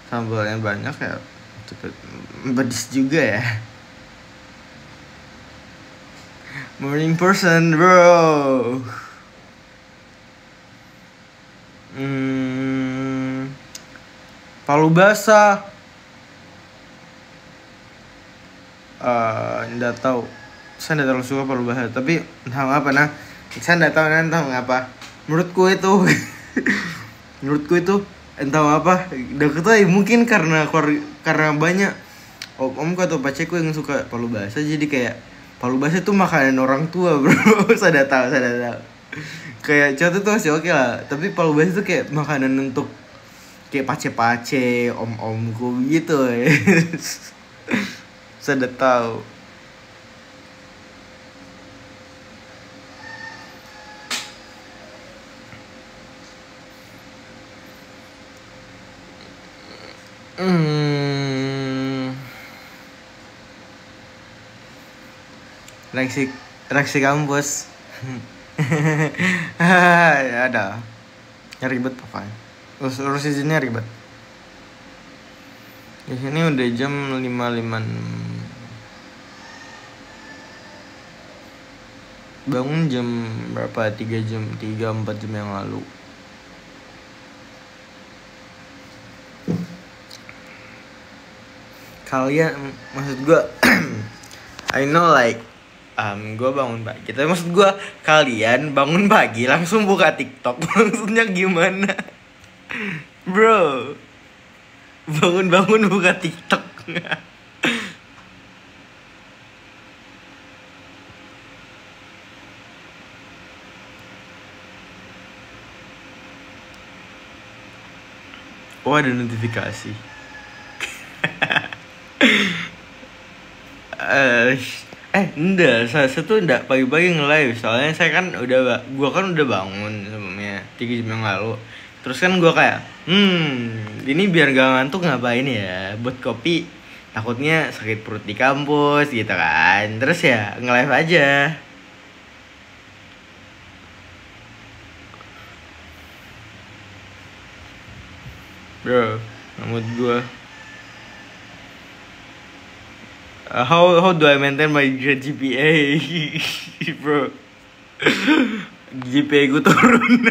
sambalnya banyak ya cepet pedes juga ya. Morning person, bro. Palu basah. Nggak tahu. Saya nggak terlalu suka palu basah. Tapi entah apa nah. Saya nggak tahu entah apa. Menurutku itu, entah apa. Udah ketahui mungkin karena banyak om atau pacarku yang suka palu basah, jadi kayak palu basah itu makanan orang tua, bro. Saya tahu. Kayak contoh tuh masih oke lah, tapi palu basah itu kayak makanan untuk kayak pace-pace, om-omku gitu ya. Saya tahu. Reaksi kampus. Ya ada. Ya ribet pokoknya. Urus izinnya ribet. Di sini udah jam 5.56. Bangun jam berapa? 3 jam, 3-4 jam yang lalu. Kalian, maksud gue I know like gue bangun pagi, tapi maksud gue kalian bangun pagi langsung buka TikTok. Maksudnya gimana? Bro, bangun buka TikTok. Oh, ada notifikasi. Enggak, saya tuh enggak pagi-pagi nge-live. Soalnya gua kan udah bangun sebelumnya 3 jam yang lalu. Terus kan gua kayak, ini biar gak ngantuk ngapain ya? Buat kopi, takutnya sakit perut di kampus gitu kan. Terus ya nge-live aja. Bro, rambut gua. How do I maintain my GPA? Bro, GPA gue turun.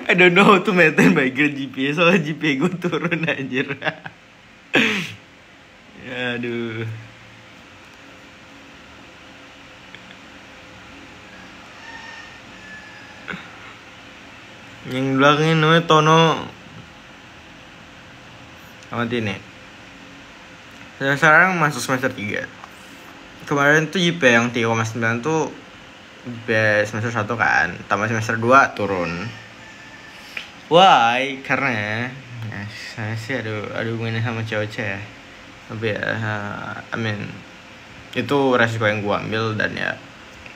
I don't know how to maintain my GPA, soalnya GPA gue turun anjir. Aduh. Yang belakangnya namanya Tono. Amat ini. Saya sekarang masuk semester 3. Kemarin tuh JP yang 3,9 tuh JP semester 1 kan. Tambah semester 2 turun. Why? Karena ya, saya sih ada hubungannya sama cewek-cewek ya. Tapi ya, I mean itu resiko yang gue ambil dan ya,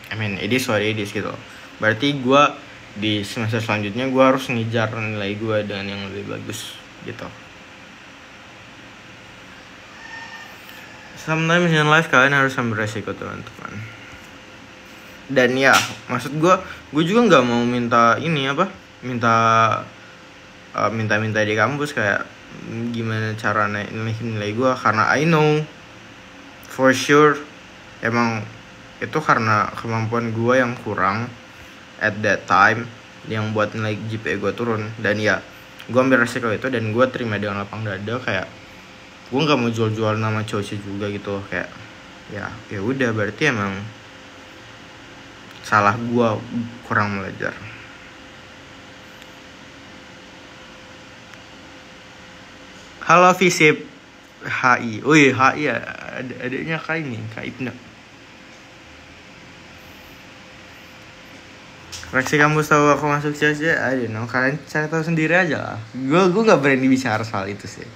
I mean it is what it is gitu. Berarti gue di semester selanjutnya gue harus ngejar nilai gue dengan yang lebih bagus gitu. Sometimes in life kalian harus ambil resiko teman-teman. Dan ya maksud gue juga nggak mau minta ini apa, minta di kampus kayak gimana cara naikin nilai gue, karena I know for sure emang itu karena kemampuan gue yang kurang at that time yang buat nilai GPA gue turun. Dan ya gue ambil resiko itu dan gue terima dengan lapang dada, kayak gue nggak mau jual nama cowok juga gitu. Kayak ya udah, berarti emang salah gue kurang belajar. Halo Visip HI. Wih, HI ya, adiknya Kak ini, Kak Ibnu. Reaksi kamu tahu aku masuk CSJ? I don't know, kalian cari tahu sendiri aja lah. Gue nggak berani bicara soal itu sih.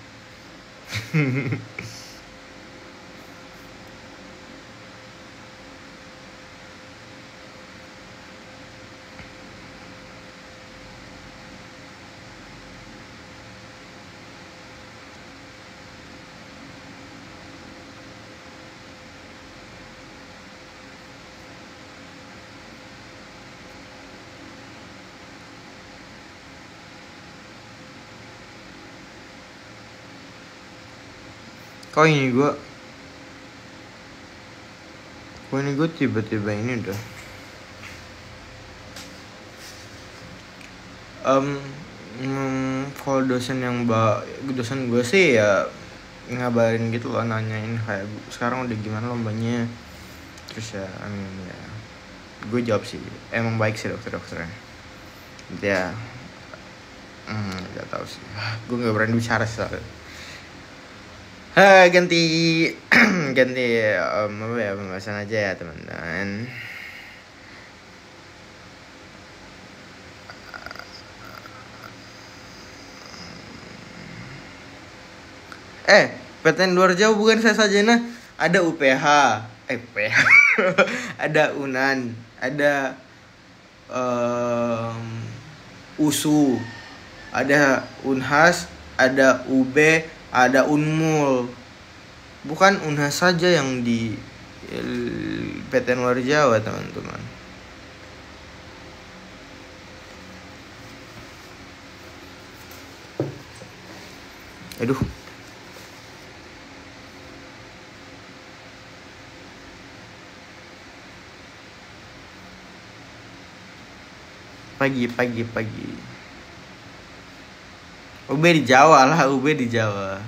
Kok ini gue tiba-tiba ini udah kalau dosen gue sih ya ngabarin gitu loh, nanyain kayak sekarang udah gimana lombanya. Terus ya ya gue jawab sih emang baik sih dokternya. Ya nggak tahu sih, gue nggak berani bicara soal. Ganti apa ya, pembahasan aja ya teman-teman. PTN luar Jawa bukan saya saja, nah ada UPH, UPH ada UNAN, ada USU, ada UNHAS, ada UB, ada Unmul. Bukan UNHAS saja yang di PTN luar Jawa teman-teman. Aduh, pagi. UB di Jawa lah, UB di Jawa.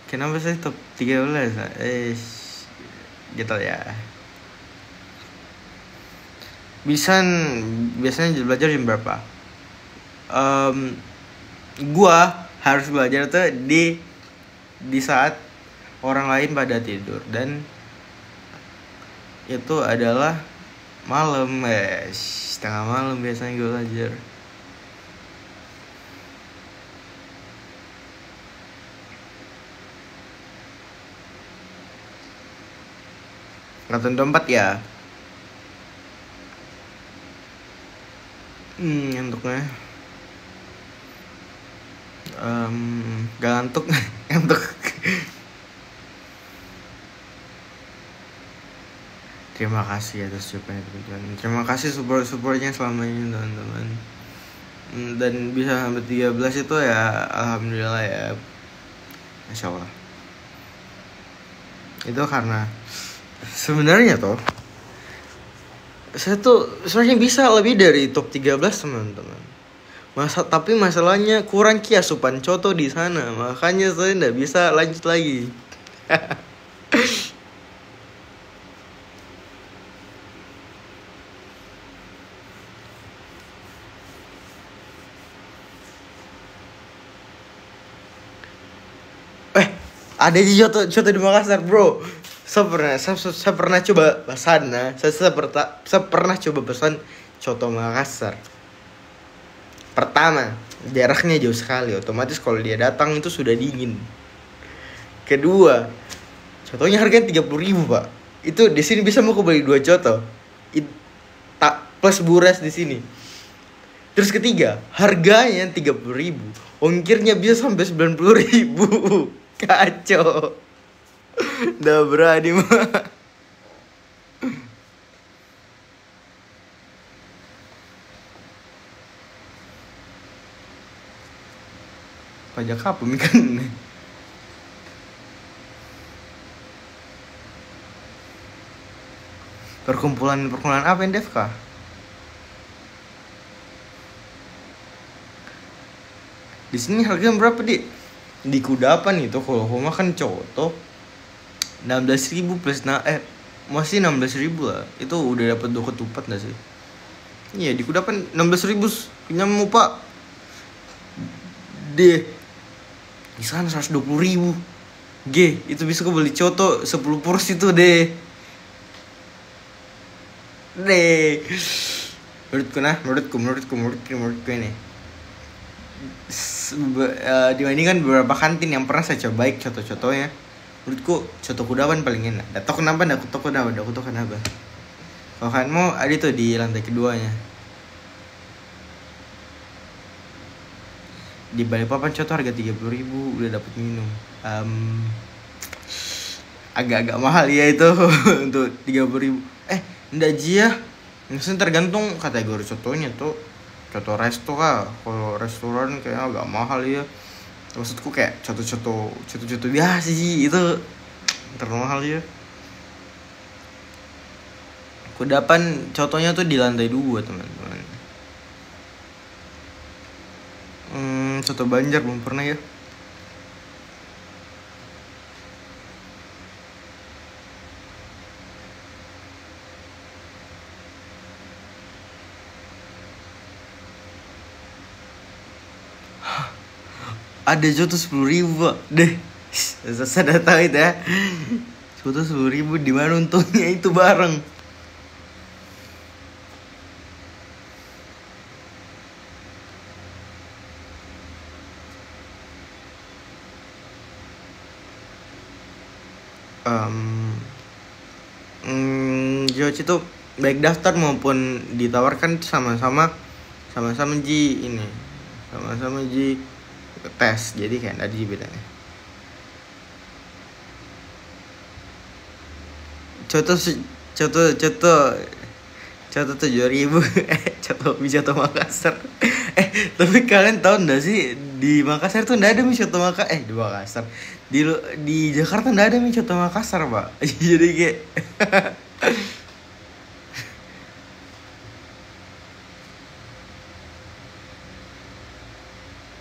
Kenapa sih top 13? Gitu ya. Biasanya belajar jam berapa? Gua harus belajar tuh di saat orang lain pada tidur, dan itu adalah malam, setengah malam biasanya gue belajar. Nonton dompet ya. Ngantuknya gak ngantuk. Ngantuk. Terima kasih atas support teman-teman. Terima kasih supportnya selama ini teman-teman. Dan bisa sampai 13 itu ya alhamdulillah ya, Masya Allah. Itu karena sebenarnya tuh saya tuh sebenarnya bisa lebih dari top 13 teman-teman. Tapi masalahnya kurang asupan coto di sana, makanya saya nggak bisa lanjut lagi. Ada di coto di Makassar bro. Saya pernah coba pesan, saya pernah coba pesan coto Makassar. Pertama, jaraknya jauh sekali, otomatis kalau dia datang itu sudah dingin. Kedua, contohnya harganya 30.000 pak. Itu di sini bisa mau beli 2 coto. Tak plus buras di sini. Terus ketiga, harganya 30.000, ongkirnya bisa sampai 90.000. Kacau. Udah berani mah. Pajak apa kan? Perkumpulan apa yang Devka? Di sini harganya berapa di Kudapan itu kalau rumah kan coto 16.000 plus masih 16.000 lah. Itu udah dapat 2 ketupat nggak sih? Iya di Kudapan 16.000 kenyang pak. Di sana 120.000. Itu bisa kau beli coto 10 porsi tuh deh. Menurutku ini dibandingkan beberapa kantin yang pernah saya coba baik coto-cotonya, menurutku coto Kudapan paling enak. Tahu kenapa? Aku tahu kenapa. Kalau kalian mau ada tuh di lantai keduanya. Di Balikpapan coto harga 30.000 udah dapat minum. Agak-agak mahal ya itu untuk 30.000. Enggak ya. Maksudnya tergantung kategori cotonya tuh. Coto resto kah? Kalau restoran kayaknya agak mahal ya. Maksudku kayak coto biasa sih itu terlalu mahal ya. Kudapan cotonya tuh di lantai 2 teman-teman. Coto Banjar belum pernah ya. Ada coto 10.000 deh. Saya udah tahu itu ya. Coto 10.000 di mana untungnya itu bareng. George itu baik daftar maupun ditawarkan sama-sama ji ini. Sama-sama ji tes, jadi kayak tadi bedanya. Coto 7.000 coto Makassar. Tapi kalian tahu nggak sih di Makassar tuh nggak ada mie coto Makassar. Di Makassar di Jakarta nggak ada mie coto Makassar pak. Jadi kayak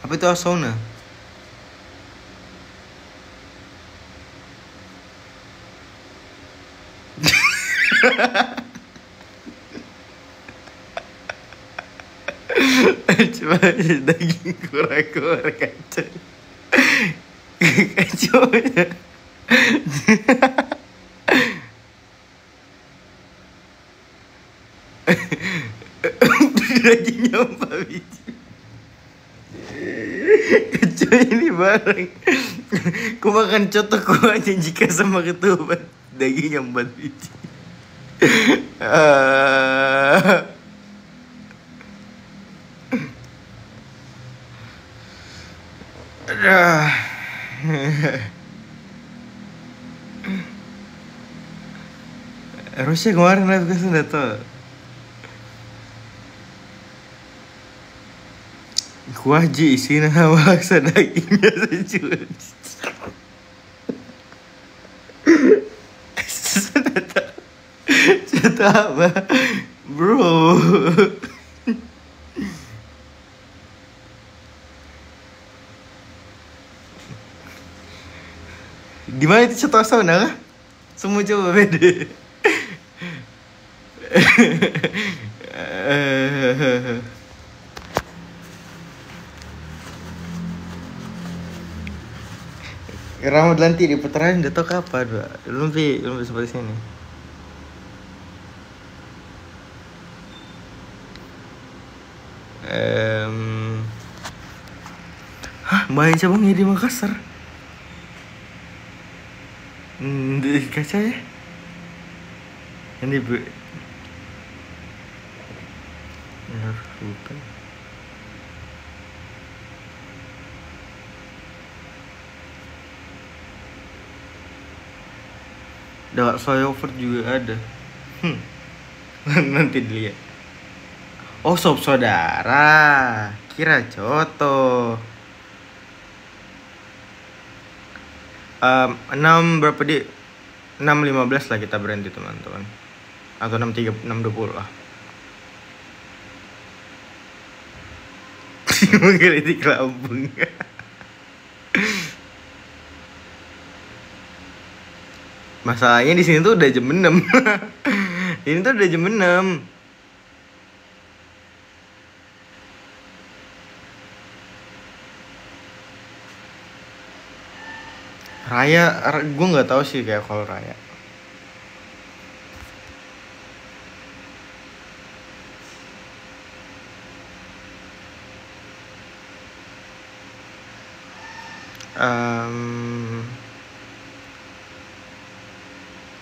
apa itu Asona? Cuma daging kura-kura kacau. Kacau ya. Dagingnya 4 biji. Kacau ini bareng. Ku makan coto ku aja jika sama ketupat. Dagingnya 4 biji. Harusnya kemarin live gue sudah tau. Kuah ji isinya maksa dagingnya sejuk. Cerita apa bro? Di mana itu contoh sauna kah? Semua coba beda. Rambut lanti di putaran udah tau kapan pak? Belum seperti sini. banyak cabangnya di Makassar. Di kaca ya. Yang di bukan. Dark flyover juga ada. Nanti dilihat. Oh, sop saudara. Kira coto. 6 berapa di 6.15 lah kita berhenti teman-teman. Atau 6.20 lah. Menggelitik lambung. Masalahnya di sini tuh udah jam 6. Ini tuh udah jam 6. Raya, gue nggak tahu sih kayak kalau Raya.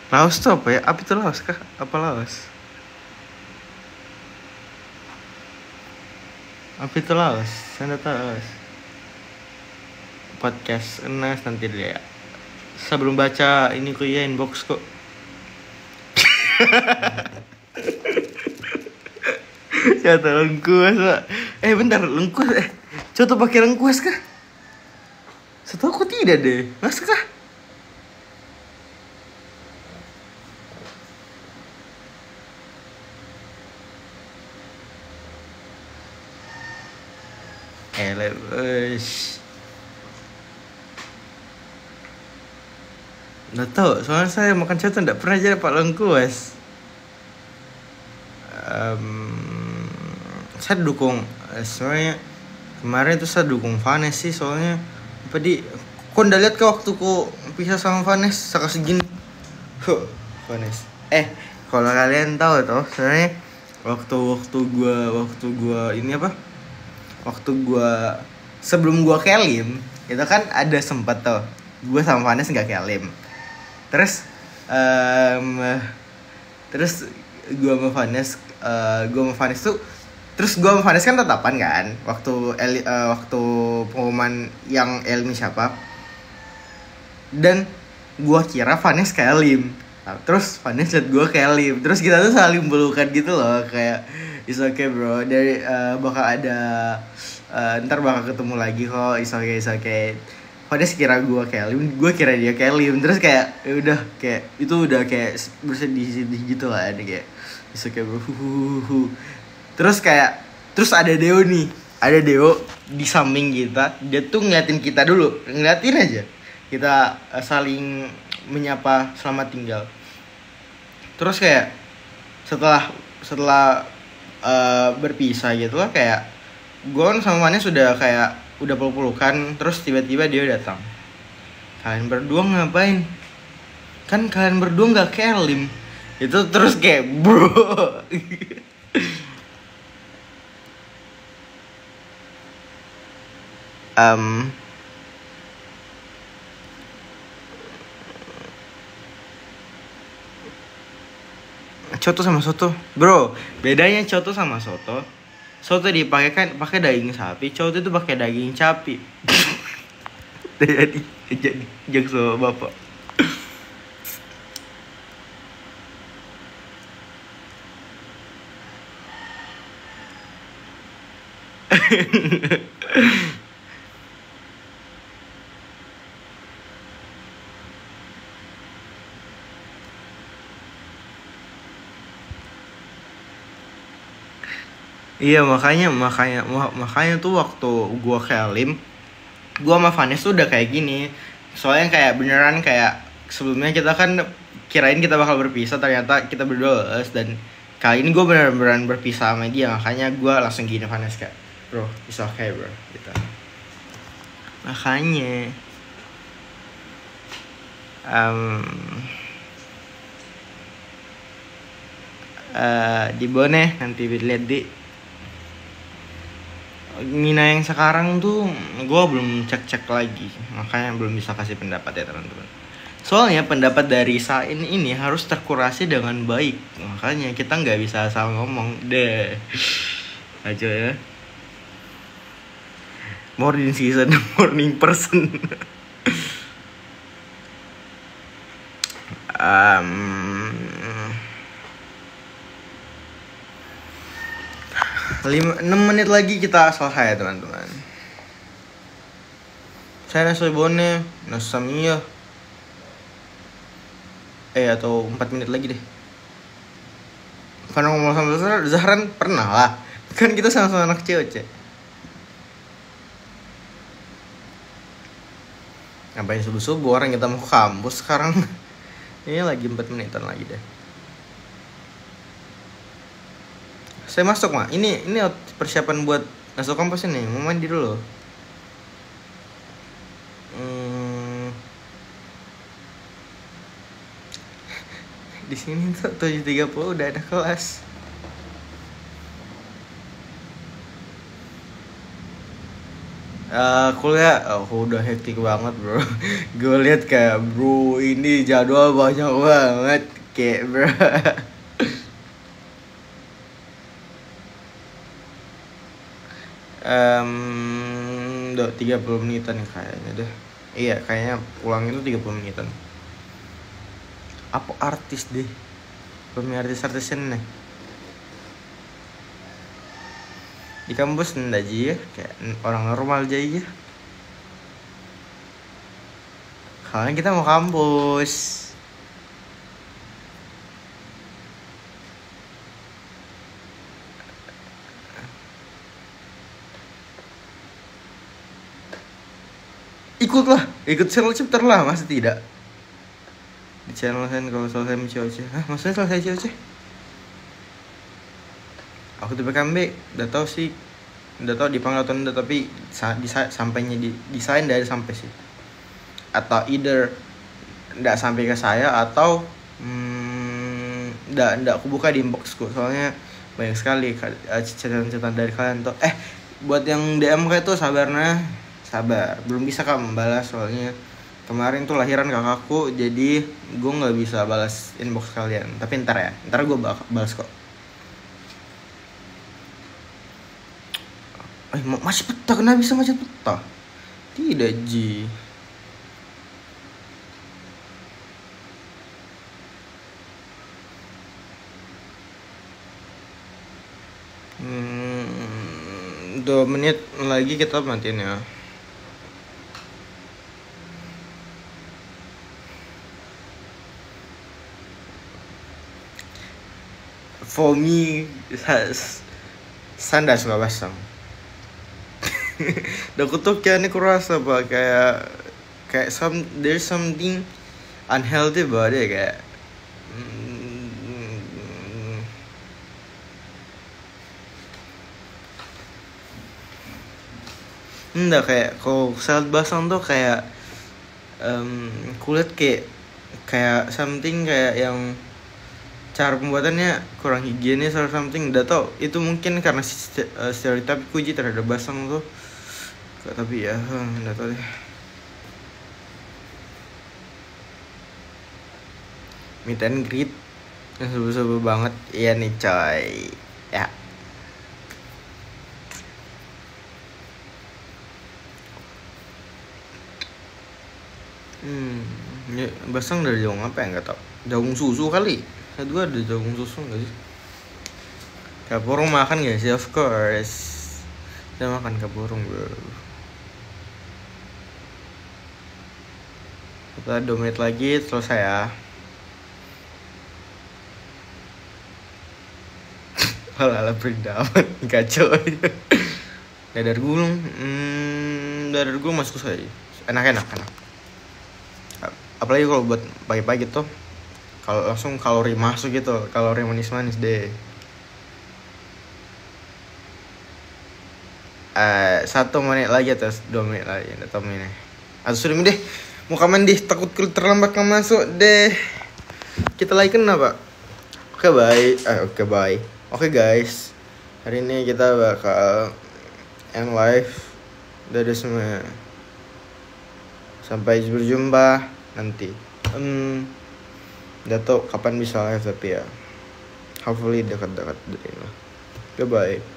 Laos tuh apa ya? Apa itu Laos kah? Apa Laos? Apa itu Laos? Saya nggak tahu Laos. Podcast Enas nanti dia. Sebelum baca ini ku ya inbox kok. Coto lengkuas Pak. Bentar, lengkuas Coto pakai lengkuas kah? Setahu aku tidak deh. Masa kah? Nggak tahu, soalnya saya makan coto nggak pernah jadi pak lengkuas. Saya dukung sebenarnya kemarin itu saya dukung Vanes sih, soalnya apa kok udah lihat ke waktu ku pisah sama Vanes saya segini. Vanes. Kalau kalian tahu tuh sebenarnya waktu gua ini apa? Waktu gua sebelum gua kelim, itu kan ada sempat tuh gua sama Vanes nggak kelim. Terus gue sama Vanes tuh, terus gue sama Vanes kan tetapan kan waktu pengumuman yang Elmi siapa, dan gue kira Vanes kelim. Terus Vanes liat gue kelim, terus kita tuh saling pelukan gitu loh, kayak it's okay bro, dari bakal ada ntar bakal ketemu lagi kok, it's okay. Vanes kira gue kelim, gue kira dia kelim, terus kayak ya udah kayak itu udah kayak bersedih gitu lah, ada kayak bisa kayak terus ada Deo di samping kita, dia tuh ngeliatin kita dulu, ngeliatin aja kita saling menyapa selamat tinggal. Terus kayak setelah berpisah gitu lah, kayak gue sama Vanes sudah kayak udah peluk-pelukan, terus tiba-tiba dia datang. Kalian berdua ngapain? Kan kalian berdua nggak kelim. Itu terus kayak bro. Coto sama soto, bro. Bedanya coto sama soto. Soto pakai daging sapi, coto itu pakai daging capi. jadi jokes sama bapak. Iya, makanya tuh waktu gua kelim, gua sama Vanes tuh udah kayak gini. Soalnya kayak beneran kayak sebelumnya kita kan kirain kita bakal berpisah, ternyata kita berdua dan kali ini gua beneran berpisah sama dia. Makanya gua langsung gini Vanes kayak, bro, it's okay bro, gitu. Makanya di Bone nanti lihat di Mina yang sekarang tuh gue belum cek lagi, makanya belum bisa kasih pendapat ya teman-teman. Soalnya pendapat dari Sain ini harus terkurasi dengan baik, makanya kita nggak bisa asal ngomong deh aja ya. Morning season, morning person. um, 6 menit lagi kita selesai teman-teman. Saya nasibone nasamiya. Atau 4 menit lagi deh. Karena ngomong sama Zahran pernah lah. Kan kita sama-sama anak cewek. Ngapain subuh-subuh orang kita mau ke kampus sekarang. Ini lagi 4 menitan lagi deh. Saya masuk mah. Ini persiapan buat masuk kampus ini. Mau mandi dulu. Di sini tuh 7.30 udah ada kelas. Kuliah udah hektik banget bro. Gue lihat kayak bro ini jadwal banyak banget kayak bro. Udah 30 menitan kayaknya deh. Iya kayaknya pulang itu 30 menitan. Apa artis deh? Belum artis-artisnya nih. Di kampus ndak aja ya, kayak orang normal aja ya. Karena kita mau kampus. Ikut channel chapter lah, masa tidak? Di channel kan kalau selesai mencoce. Maksudnya selesai coce? Aku tuh PKMB, udah tau sih, udah tau dipanggil atau enggak, tapi sampainya di desain dari sampai sih. Atau either enggak sampai ke saya atau enggak aku buka di inboxku, soalnya banyak sekali catatan dari kalian tuh. Buat yang DM kayak tuh sabar, belum bisa kak membalas, soalnya kemarin tuh lahiran kakakku, jadi gue nggak bisa balas inbox kalian. Tapi ntar gue balas kok. Masih peta, kenapa bisa macet peta? Tidak ji. Dua menit lagi kita matiin ya. For me, Sanda suka basam. Aku tuh kayaknya kurasa bah, kayak there's something unhealthy about it, kayak enggak, kayak kalau salad basang tuh kayak kulit kayak something kayak yang cara pembuatannya kurang higienis or something. Udah tau itu mungkin karena stereotip kuji terhadap basang tuh. Tapi ya udah tau deh. Meet and greet yang seru-seru banget. Iya nih coy ya. Ya, basang dari jagung apa ya, nggak tau. Jagung susu kali. Saya juga ada jagung susu nggak sih? Kapurung makan gak sih? Of course. Saya makan kapurung bro. Kita 2 menit lagi selesai ya. Ala beridaman kacau. Dadar gulung, dadar gulung masuk saya. Enak. Apalagi kalau buat pagi-pagi tuh, kalau langsung kalori masuk gitu, kalori manis-manis deh. 1 menit lagi atau 2 menit lagi, udah tau ini. Atau sudah deh, mau kamen deh, takut terlambat masuk deh. Kita lagi kenapa? Oke bye. Oke guys, hari ini kita bakal end live. Dadah semua. Sampai berjumpa nanti. Gak tau kapan bisa live tapi ya hopefully dekat-dekat dari ini. Goodbye.